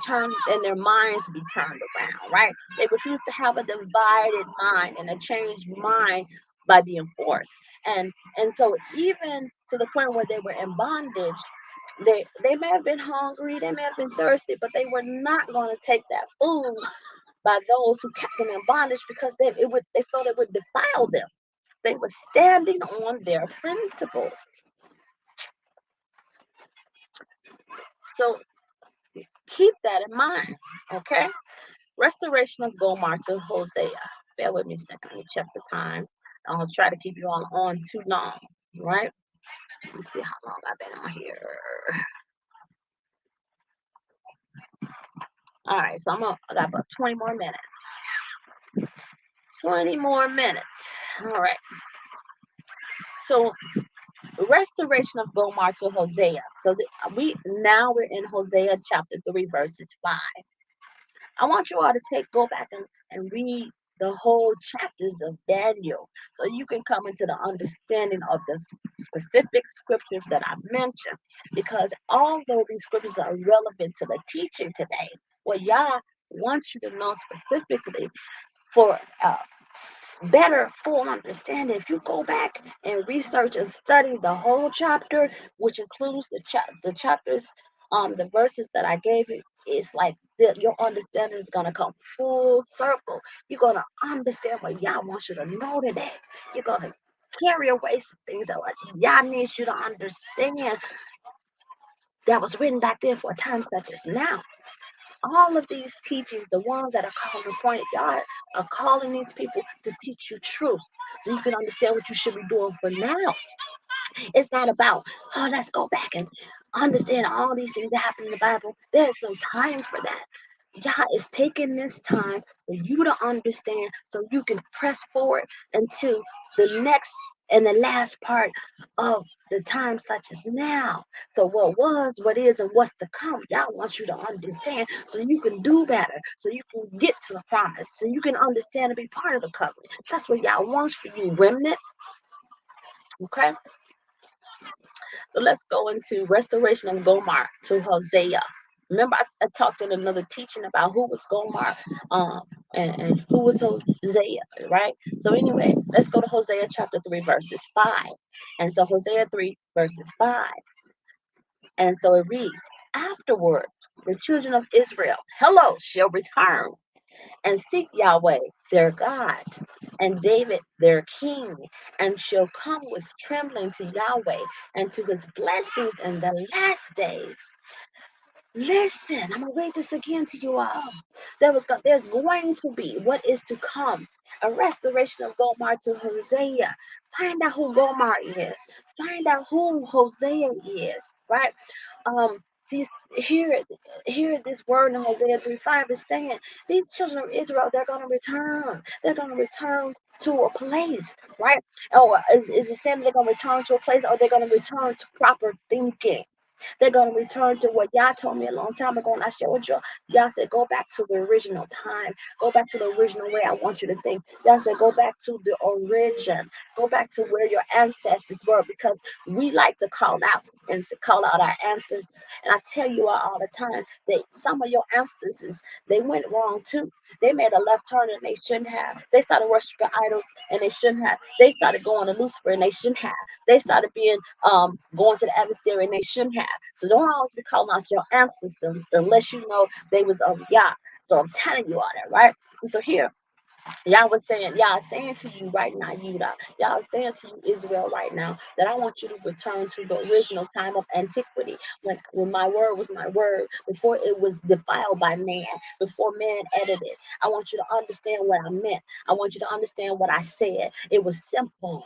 their minds be turned around, right? They refused to have a divided mind and a changed mind by being forced. And so even to the point where they were in bondage, they may have been hungry, they may have been thirsty, but they were not going to take that food by those who kept them in bondage because they felt it would defile them. They were standing on their principles. So keep that in mind, okay? Restoration of Gomar to Hosea. Bear with me a second. Let me check the time. I don't try to keep you all on too long, right? Let me see how long I've been on here. All right, so I got about 20 more minutes. 20 more minutes. All right. So Restoration of Gomar to Hosea. So we're in Hosea chapter 3, verses 5. I want you all to go back and read the whole chapters of Daniel so you can come into the understanding of the specific scriptures that I mentioned. Because although these scriptures are relevant to the teaching today, what Yah wants you to know specifically for better full understanding, if you go back and research and study the whole chapter, which includes the chapters, the verses that I gave you, it's like your understanding is gonna come full circle. You're gonna understand what Yah wants you to know today. You're gonna carry away some things that what Yah needs you to understand that was written back there for a time such as now. All of these teachings, the ones that are called appointed, God are calling these people to teach you truth so you can understand what you should be doing for now. It's not about, oh, let's go back and understand all these things that happen in the Bible. There's no time for that. God is taking this time for you to understand so you can press forward into the next and the last part of the time such as now. So what was, what is, and what's to come, God wants you to understand so you can do better, so you can get to the promise, so you can understand and be part of the covenant. That's what God wants for you, remnant. Okay? So let's go into restoration of Gomar to Hosea. Remember, I talked in another teaching about who was Gomar, and who was Hosea, right? So anyway, let's go to Hosea chapter 3, verses 5. And so Hosea 3, verses 5. And so it reads, afterward, the children of Israel, hello, shall return and seek Yahweh their God and David their king, and shall come with trembling to Yahweh and to his blessings in the last days. Listen, I'm gonna read this again to you all. There's going to be what is to come. A restoration of Gomar to Hosea. Find out who Gomar is. Find out who Hosea is. Right? Um, these here, this word in Hosea 3:5 is saying these children of Israel, they're gonna return. They're gonna return to a place, right? Oh, is it saying they're gonna return to a place, or they're gonna return to proper thinking? They're going to return to what Yah told me a long time ago, and I shared with you. Yah said, go back to the original time. Go back to the original way I want you to think. Yah said, go back to the origin. Go back to where your ancestors were, because we like to call out our ancestors. And I tell you all the time that some of your ancestors, they went wrong too. They made a left turn and they shouldn't have. They started worshiping idols and they shouldn't have. They started going to Lucifer and they shouldn't have. They started being going to the adversary and they shouldn't have. So don't always be calling out your ancestors unless you know they was of Yah. So I'm telling you all that, right? And so here, Y'all is saying to you right now, Judah. Y'all is saying to you, Israel, right now, that I want you to return to the original time of antiquity, when my word was my word, before it was defiled by man, before man edited. I want you to understand what I meant. I want you to understand what I said. It was simple.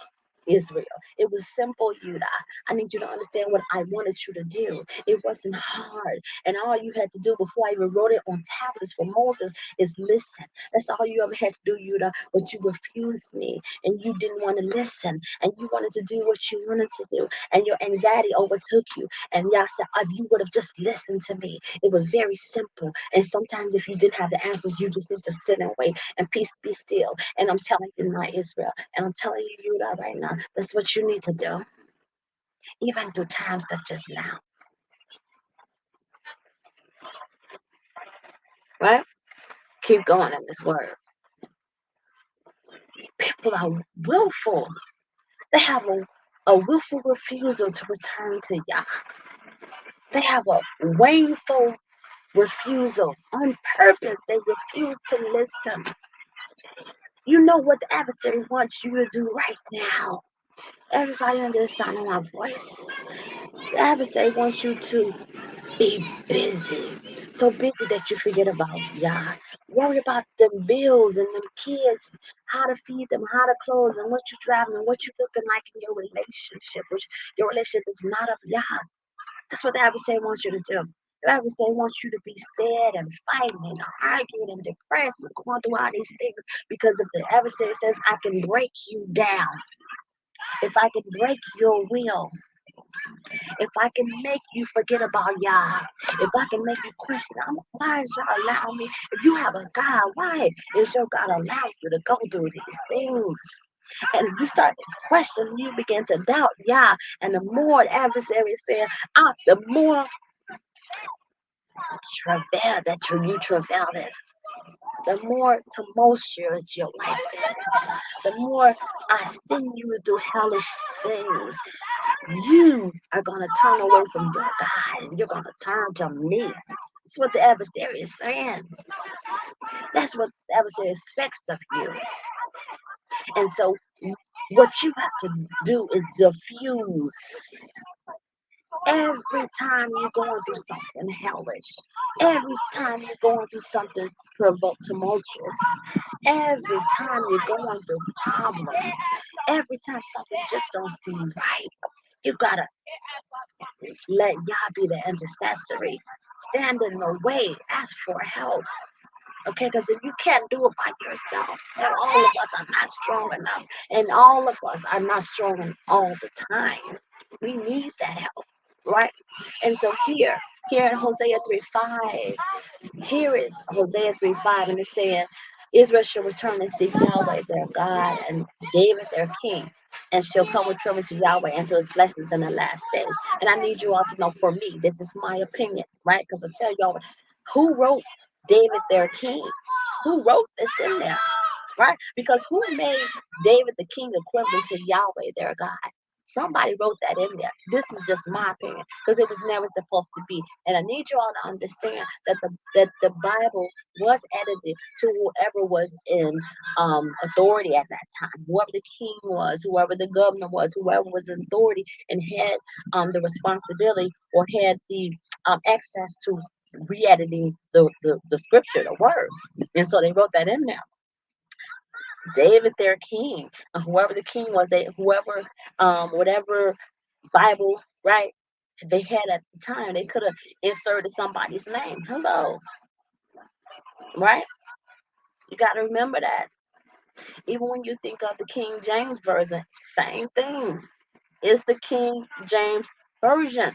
Israel. It was simple, Judah. I need you to understand what I wanted you to do. It wasn't hard. And all you had to do before I even wrote it on tablets for Moses is listen. That's all you ever had to do, Yuda. But you refused me and you didn't want to listen and you wanted to do what you wanted to do. And your anxiety overtook you. And Yah said, if you would have just listened to me, it was very simple. And sometimes if you didn't have the answers, you just need to sit and wait and peace be still. And I'm telling you, my Israel, and I'm telling you, Yuda, right now, that's what you need to do. Even through times such as now. Right? Keep going in this word. People are willful. They have a willful refusal to return to Yah. They have a willful refusal on purpose. They refuse to listen. You know what the adversary wants you to do right now. Everybody under the sound of my voice. The adversary wants you to be busy. So busy that you forget about Yah. Worry about them bills and them kids, how to feed them, how to clothe them, what you driving and what you looking like in your relationship, which your relationship is not of Yah. That's what the adversary wants you to do. The adversary wants you to be sad and fighting and arguing and depressed and going through all these things, because if the adversary says, I can break you down, if I can break your will, if I can make you forget about Yah, if I can make you question, why is Yah allowing me? If you have a God, why is your God allowing you to go through these things? And you start questioning, you begin to doubt Yah. And the more the adversary is saying, the more travail that you travail in, the more tumultuous your life is, the more I send you to do hellish things, you are going to turn away from your God and you're going to turn to me. That's what the adversary is saying. That's what the adversary expects of you. And so, what you have to do is diffuse. Every time you're going through something hellish, every time you're going through something tumultuous, every time you're going through problems, every time something just don't seem right, you gotta let Yah be the intercessory. Stand in the way, ask for help. Okay, because if you can't do it by yourself, then all of us are not strong enough, and all of us are not strong all the time. We need that help, right? And so here in Hosea 3:5, here is Hosea 3:5, and it's saying, Israel shall return and seek Yahweh their God and David their king, and shall come with tribute to Yahweh and to his blessings in the last days. And I need you all to know, for me, this is my opinion, right? Because I tell y'all, who wrote David their king? Who wrote this in there? Right? Because who made David the king equivalent to Yahweh their God? Somebody wrote that in there. This is just my opinion, because it was never supposed to be. And I need you all to understand that the Bible was edited to whoever was in authority at that time, whoever the king was, whoever the governor was, whoever was in authority and had the responsibility or had the access to re-editing the scripture, the word. And so they wrote that in there. David their king, whoever the king was, whoever whatever Bible, right, they had at the time, they could have inserted somebody's name. Hello, right? You got to remember that. Even when you think of the King James version, same thing. It's the King James version,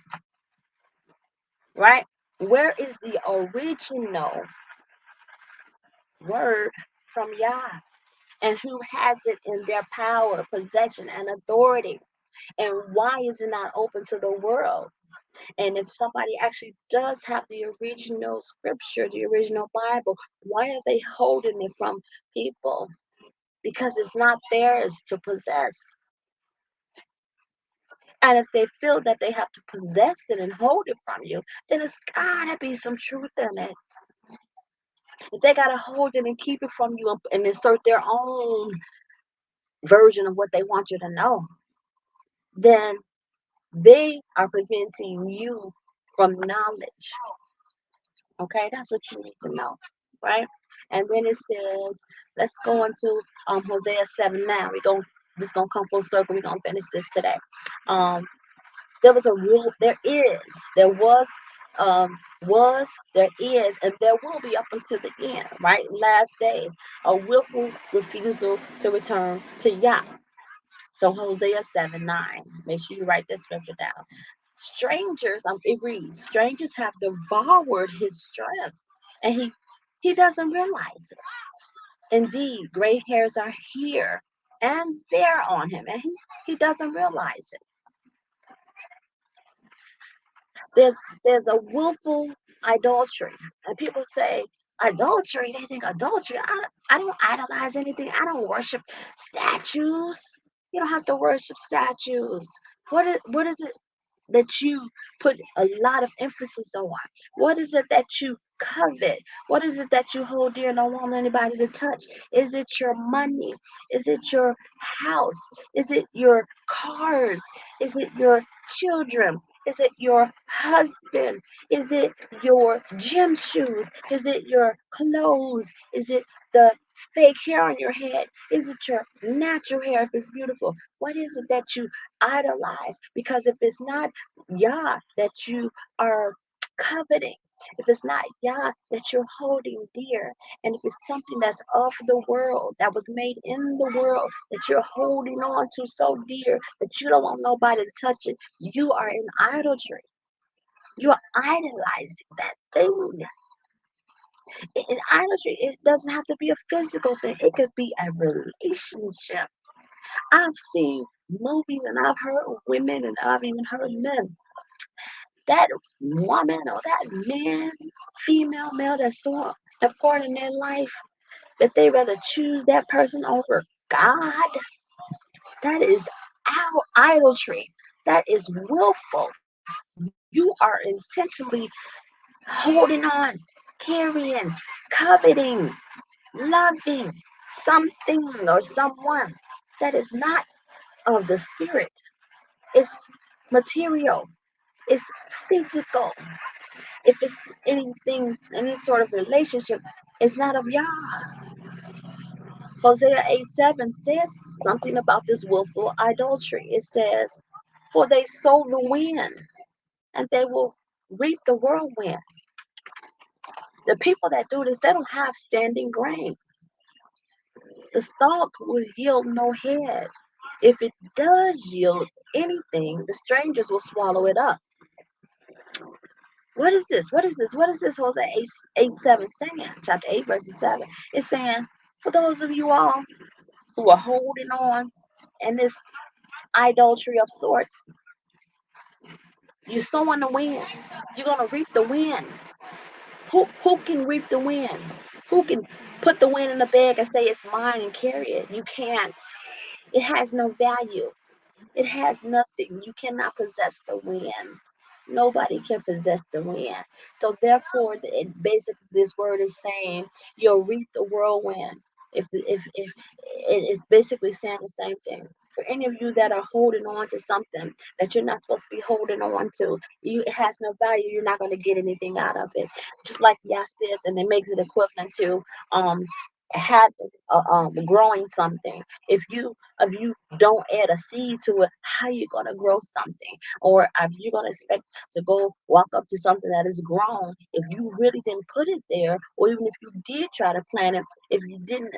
right? Where is the original word from Yah? And who has it in their power, possession, and authority? And why is it not open to the world? And if somebody actually does have the original scripture, the original Bible, why are they holding it from people? Because it's not theirs to possess. And if they feel that they have to possess it and hold it from you, then it's gotta be some truth in it. If they gotta hold it and keep it from you and insert their own version of what they want you to know, then they are preventing you from knowledge. Okay, that's what you need to know, right? And then it says, let's go into Hosea 7 now. This gonna come full circle. We're gonna finish this today. There was a rule, there was, there is, and there will be up until the end, right? Last days, a willful refusal to return to Yah. So Hosea 7:9. Make sure you write this scripture down. Strangers, it reads, strangers have devoured his strength, and he doesn't realize it. Indeed, gray hairs are here and there on him, and he doesn't realize it. There's a willful adultery, and people say adultery. They think adultery. I don't idolize anything. I don't worship statues. You don't have to worship statues. What is it that you put a lot of emphasis on? What is it that you covet? What is it that you hold dear and don't want anybody to touch? Is it your money? Is it your house? Is it your cars? Is it your children? Is it your husband? Is it your gym shoes? Is it your clothes? Is it the fake hair on your head? Is it your natural hair if it's beautiful? What is it that you idolize? Because if it's not Yah that you are coveting, if it's not Yah that you're holding dear, and if it's something that's of the world, that was made in the world, that you're holding on to so dear that you don't want nobody to touch it, you are in idolatry. You are idolizing that thing. In idolatry, it doesn't have to be a physical thing. It could be a relationship. I've seen movies and I've heard women and I've even heard men. That woman or that man, female, male that's so important in their life that they rather choose that person over God. That is our idolatry. That is willful. You are intentionally holding on, carrying, coveting, loving something or someone that is not of the spirit. It's material, it's physical. If it's anything, any sort of relationship, it's not of Yah. Hosea 8:7 says something about this willful adultery. It says, "For they sow the wind, and they will reap the whirlwind." The people that do this, they don't have standing grain. The stalk will yield no head. If it does yield anything, the strangers will swallow it up. What is this? What is this? What is this? Hosea 8:7 saying? Chapter 8, verse 7. It's saying, for those of you all who are holding on in this idolatry of sorts, you sowing the wind. You're gonna reap the wind. Who can reap the wind? Who can put the wind in the bag and say it's mine and carry it? You can't. It has no value. It has nothing. You cannot possess the wind. Nobody can possess the wind. So therefore, basically this word is saying you'll reap the whirlwind. If it's basically saying the same thing. For any of you that are holding on to something that you're not supposed to be holding on to, it has no value. You're not going to get anything out of it. Just like Yah says, and it makes it equivalent to um having growing something. If you don't add a seed to it, how you gonna grow something? Or if you're gonna expect to go walk up to something that is grown, if you really didn't put it there, or even if you did try to plant it, if you didn't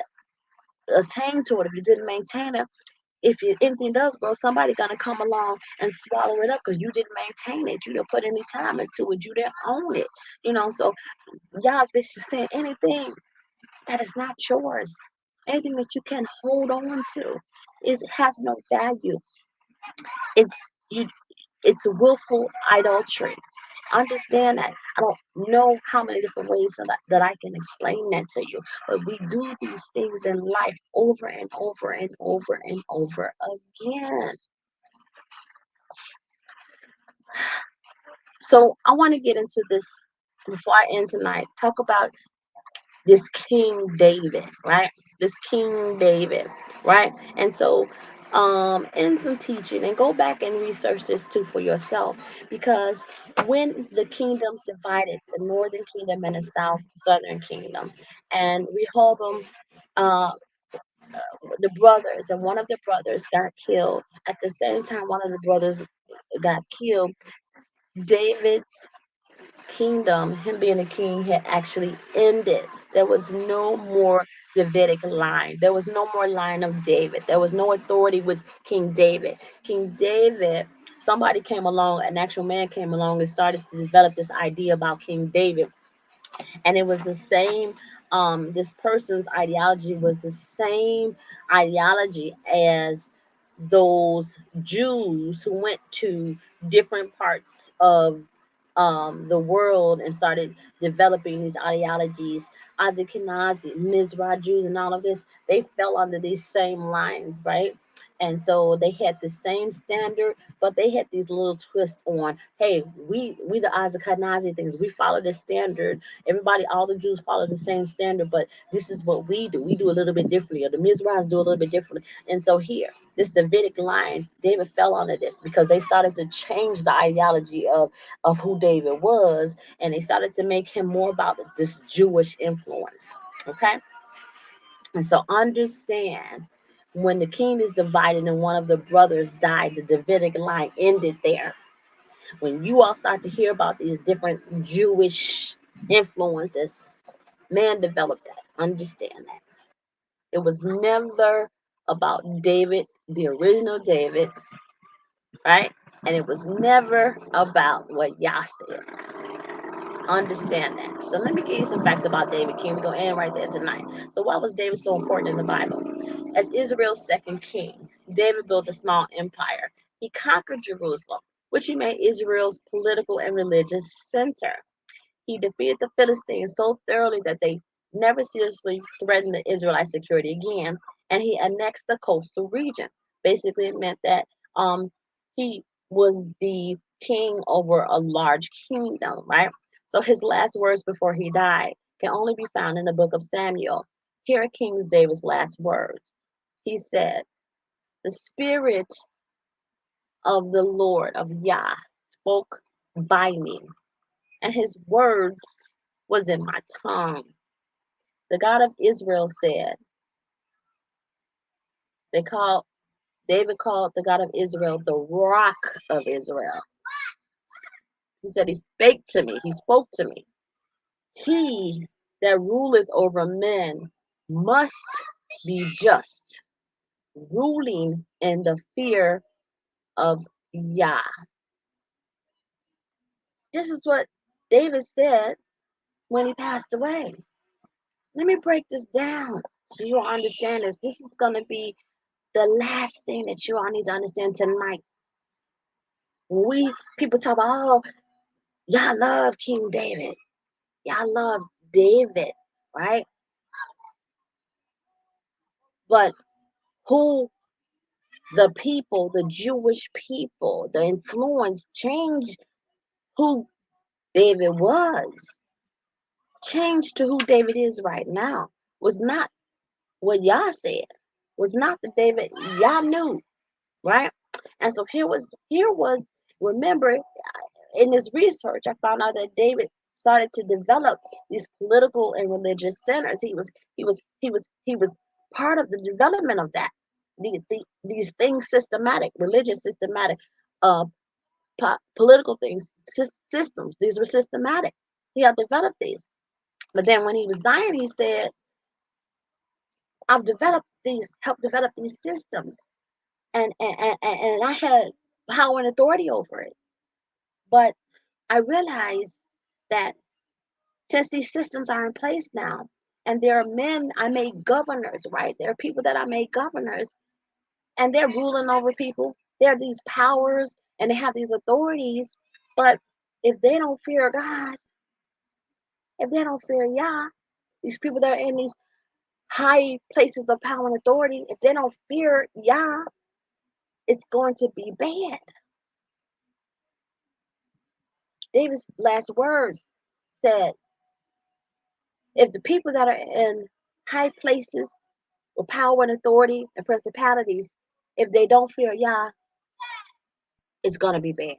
attain to it, if you didn't maintain it, anything does grow, somebody gonna come along and swallow it up because you didn't maintain it. You didn't put any time into it. You didn't own it. So God's basically saying anything that is not yours, anything that you can hold on to, has no value. It's you. It's willful adultery. Understand that. I don't know how many different ways that I can explain that to you, but we do these things in life over and over and over and over again. So I want to get into this before I end tonight. Talk about this King David, right? This King David, right? And so, in some teaching, and go back and research this too for yourself, because when the kingdoms divided, the northern kingdom and the southern kingdom, and Rehoboam, uh, the brothers, and one of the brothers got killed. At the same time, one of the brothers got killed. David's kingdom, him being a king, had actually ended. There was no more Davidic line. There was no more line of David. There was no authority with King David. King David, somebody came along, an actual man came along and started to develop this idea about King David. And it was the same, this person's ideology was the same ideology as those Jews who went to different parts of the world and started developing these ideologies. Ashkenazi, Mizrah Jews, and all of this, they fell under these same lines, right? And so they had the same standard, but they had these little twists on. Hey, we the Ashkenazi things. We follow this standard. Everybody, all the Jews follow the same standard, but this is what we do. We do a little bit differently, or the Mizrahs do a little bit differently. And so here, this Davidic line, David fell under this because they started to change the ideology of who David was, and they started to make him more about this Jewish influence. Okay, and so understand, when the king is divided and one of the brothers died, the Davidic line ended there. When you all start to hear about these different Jewish influences, man developed that. Understand that. It was never about David, the original David, right? And it was never about what Yah said. Understand that. So let me give you some facts about David King. We're going to end right there tonight. So why was David so important in the Bible? As Israel's second king, David built a small empire. He conquered Jerusalem, which he made Israel's political and religious center. He defeated the Philistines so thoroughly that they never seriously threatened the Israelite security again, and he annexed the coastal region. Basically, it meant that he was the king over a large kingdom, right? So his last words before he died can only be found in the book of Samuel. Here are King David's last words. He said, "The Spirit of the Lord of Yah spoke by me, and his words was in my tongue." The God of Israel said, they called David called the God of Israel the rock of Israel. He said, he spake to me, he spoke to me. He that ruleth over men must be just, ruling in the fear of Yah. This is what David said when he passed away. Let me break this down so you'll understand this. This is going to be the last thing that you all need to understand tonight. When people talk about, oh, y'all love King David, y'all love David, right? But who the people, the Jewish people, the influence changed who David was, changed to who David is right now, was not what Yah said, was not the David Yah knew, right? And so here was remember, in this research, I found out that David started to develop these political and religious centers. He was part of the development of that. These things systematic, religious systematic, uh, political things, systems. These were systematic. He had developed these. But then when he was dying, he said, "I've developed these, helped develop these systems, and I had power and authority over it. But I realized that since these systems are in place now, and there are men I made governors, right? There are people that I made governors, and they're ruling over people. There are these powers and they have these authorities, but if they don't fear God, if they don't fear Yah, these people that are in these high places of power and authority, if they don't fear Yah, it's going to be bad." David's last words said, if the people that are in high places with power and authority and principalities, if they don't fear Yah, it's going to be bad.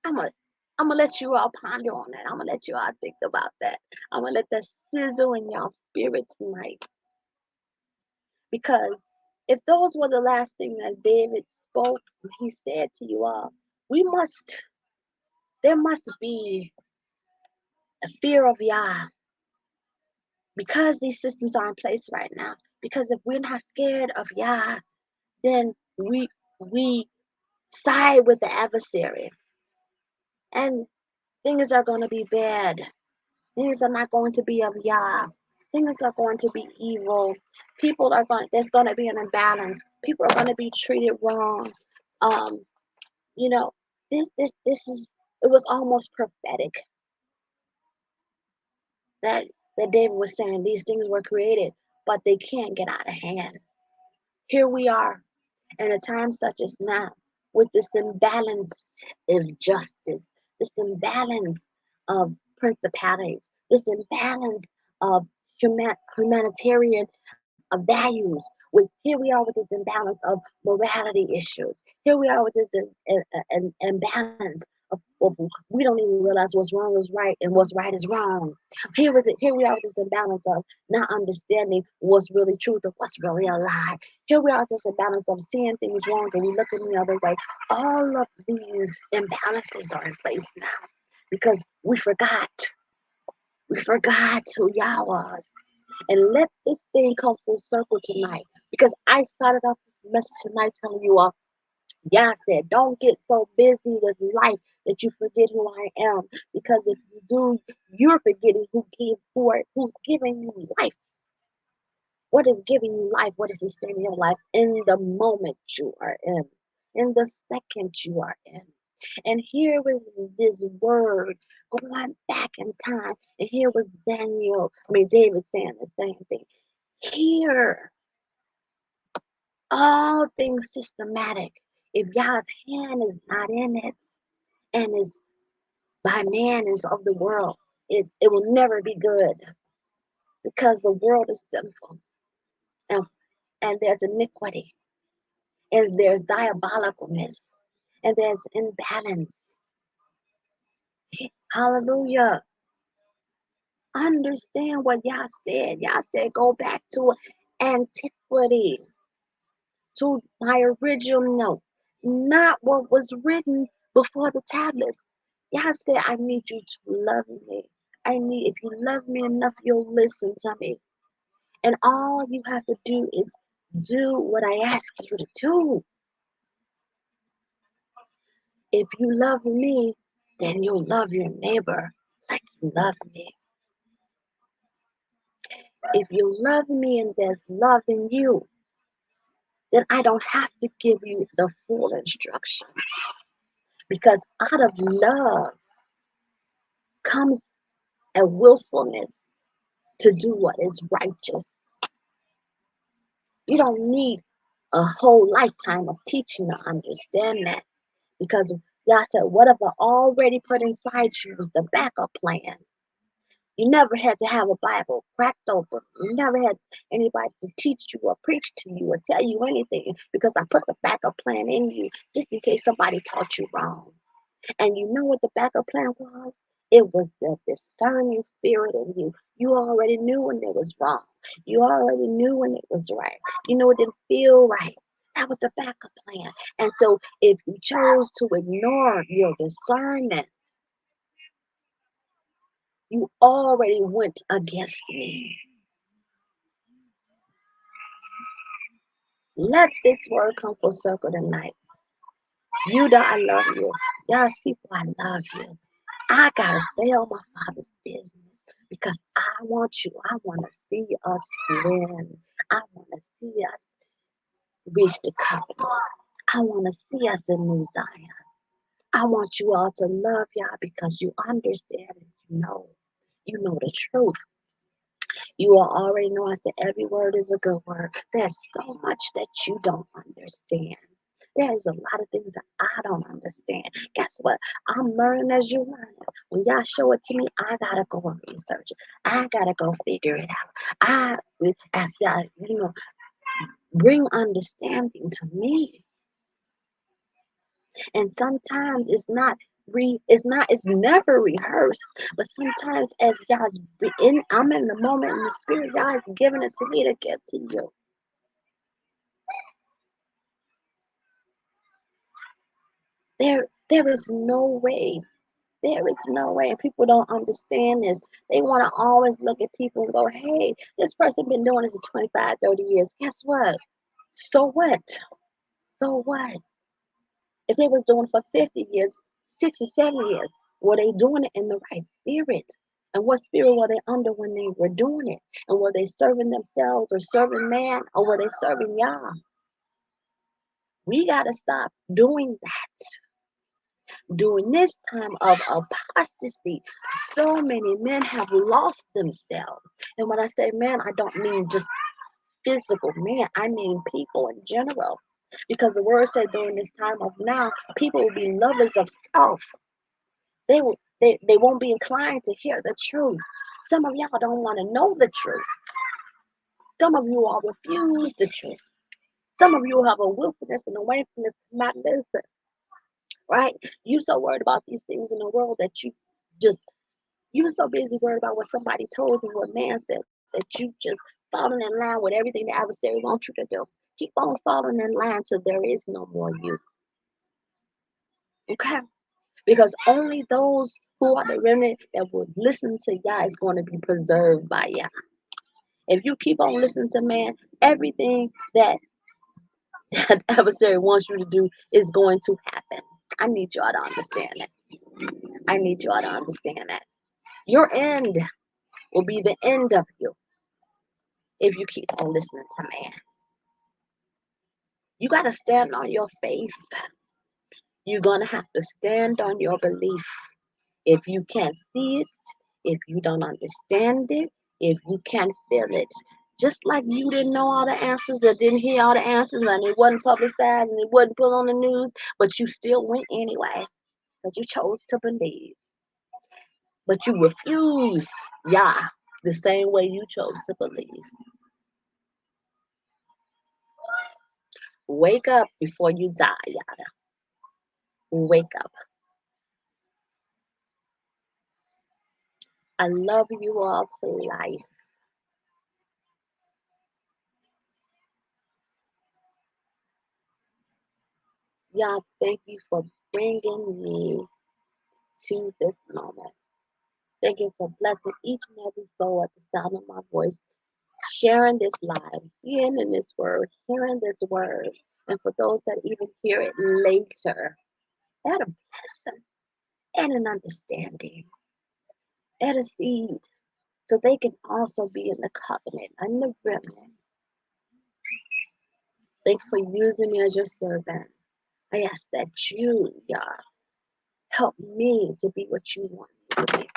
I'm going I'm gonna let you all ponder on that. I'm gonna let you all think about that. I'm gonna let that sizzle in y'all spirit tonight. Because if those were the last thing that David spoke, he said to you all, there must be a fear of Yah, because these systems are in place right now. Because if we're not scared of Yah, then we side with the adversary, and things are going to be bad. Things are not going to be of Yah. Things are going to be evil. There's going to be an imbalance. People are going to be treated wrong. Um, you know, this is, it was almost prophetic that David was saying these things were created, but they can't get out of hand. Here we are in a time such as now, with this imbalance of justice, this imbalance of principalities, this imbalance of humanitarian values. Here we are with this imbalance of morality issues. Here we are with this imbalance We don't even realize what's wrong is right and what's right is wrong. Here we are with this imbalance of not understanding what's really truth and what's really a lie. Here we are with this imbalance of seeing things wrong and we looking the other way. All of these imbalances are in place now because we forgot. We forgot who Yah was. And let this thing come full circle tonight. Because I started off this message tonight telling you all, Yah said, don't get so busy with life that you forget who I am. Because if you do, you're forgetting who's giving you life. What is giving you life? What is sustaining your life in the moment you are in the second you are in? And here was this word going back in time. And here was David saying the same thing. Here, all things systematic. If Yah's hand is not in it and is by man is of the world, it will never be good because the world is sinful and, and there's iniquity and there's diabolicalness and there's imbalance. Hallelujah. Understand what Yah said. Yah said, go back to antiquity, to my original, not what was written before the tablets. Yah said, I need you to love me. If you love me enough, you'll listen to me. And all you have to do is do what I ask you to do. If you love me, then you'll love your neighbor like you love me. If you love me and there's love in you, then I don't have to give you the full instruction. Because out of love comes a willfulness to do what is righteous. You don't need a whole lifetime of teaching to understand that. Because God said, whatever already put inside you was the backup plan. You never had to have a Bible cracked open. You never had anybody to teach you or preach to you or tell you anything because I put the backup plan in you just in case somebody taught you wrong. And you know what the backup plan was? It was the discerning spirit in you. You already knew when it was wrong. You already knew when it was right. You know it didn't feel right. That was the backup plan. And so if you chose to ignore your discernment, you already went against me. Let this word come full circle tonight. You that I love you. God's people, I love you. I gotta stay on my Father's business because I want you. I want to see us win. I want to see us reach the covenant. I want to see us in New Zion. I want you all to love y'all because you understand and you know. You know the truth. You all already know I said every word is a good word. There's so much that you don't understand. There's a lot of things that I don't understand. Guess what? I'm learning as you learn. When y'all show it to me, I gotta go and research it. I gotta go figure it out. As y'all, bring understanding to me. And sometimes it's never rehearsed, but sometimes as I'm in the moment in the spirit, God's giving it to me to give to you. There is no way. There is no way. And people don't understand this. They want to always look at people and go, hey, this person been doing it for 25, 30 years. Guess what? So what? So what? If they was doing it for 50 years, 60, 70 years, were they doing it in the right spirit? And what spirit were they under when they were doing it? And were they serving themselves or serving man or were they serving Yah? We got to stop doing that. During this time of apostasy, so many men have lost themselves. And when I say men, I don't mean just physical men, I mean people in general. Because the word said during this time of now, people will be lovers of self. They won't be inclined to hear the truth. Some of y'all don't want to know the truth. Some of you all refuse the truth. Some of you have a willfulness and a waywardness to not listen. right? You so worried about these things in the world that you were so busy worried about what somebody told you, what man said, that you just falling in line with everything the adversary wants you to do. Keep on falling in line till there is no more you. Okay? Because only those who are the remnant that will listen to Yah is going to be preserved by Yah. If you keep on listening to man, everything that the adversary wants you to do is going to happen. I need y'all to understand that. I need y'all to understand that. Your end will be the end of you if you keep on listening to man. You got to stand on your faith. You're going to have to stand on your belief. If you can't see it, if you don't understand it, if you can't feel it, just like you didn't know all the answers or didn't hear all the answers and it wasn't publicized and it wasn't put on the news, but you still went anyway because you chose to believe. But you refuse Yah the same way you chose to believe. Wake up before you die, Yada. Wake up. I love you all to life. Yah, thank you for bringing me to this moment. Thank you for blessing each and every soul at the sound of my voice, sharing this live, hearing this word, hearing this word. And for those that even hear it later, add a blessing, add an understanding, add a seed, so they can also be in the covenant and the remnant. Thank you for using me as your servant. I ask that you, Yah, help me to be what you want me to be.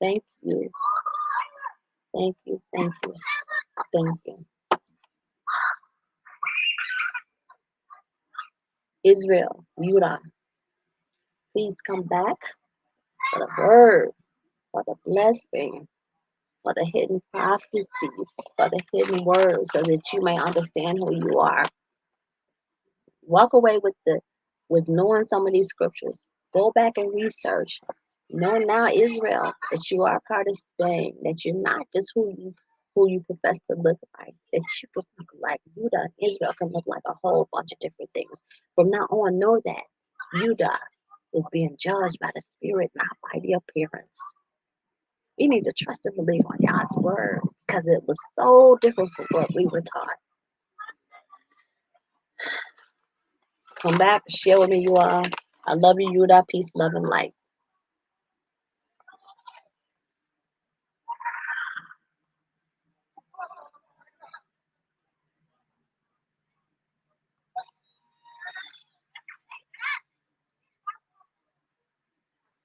Thank you. Thank you. Thank you. Thank you. Israel, Judah, please come back for the word, for the blessing, for the hidden prophecies, for the hidden words, so that you may understand who you are. Walk away with knowing some of these scriptures. Go back and research. Know now, Israel, that you are part of Spain, that you're not just who you profess to look like, that you can look like Judah. Israel can look like a whole bunch of different things. From now on, know that Judah is being judged by the spirit, not by the appearance. We need to trust and believe on God's word because it was so different from what we were taught. Come back, share with me, you all. I love you, Judah. Peace, love, and light.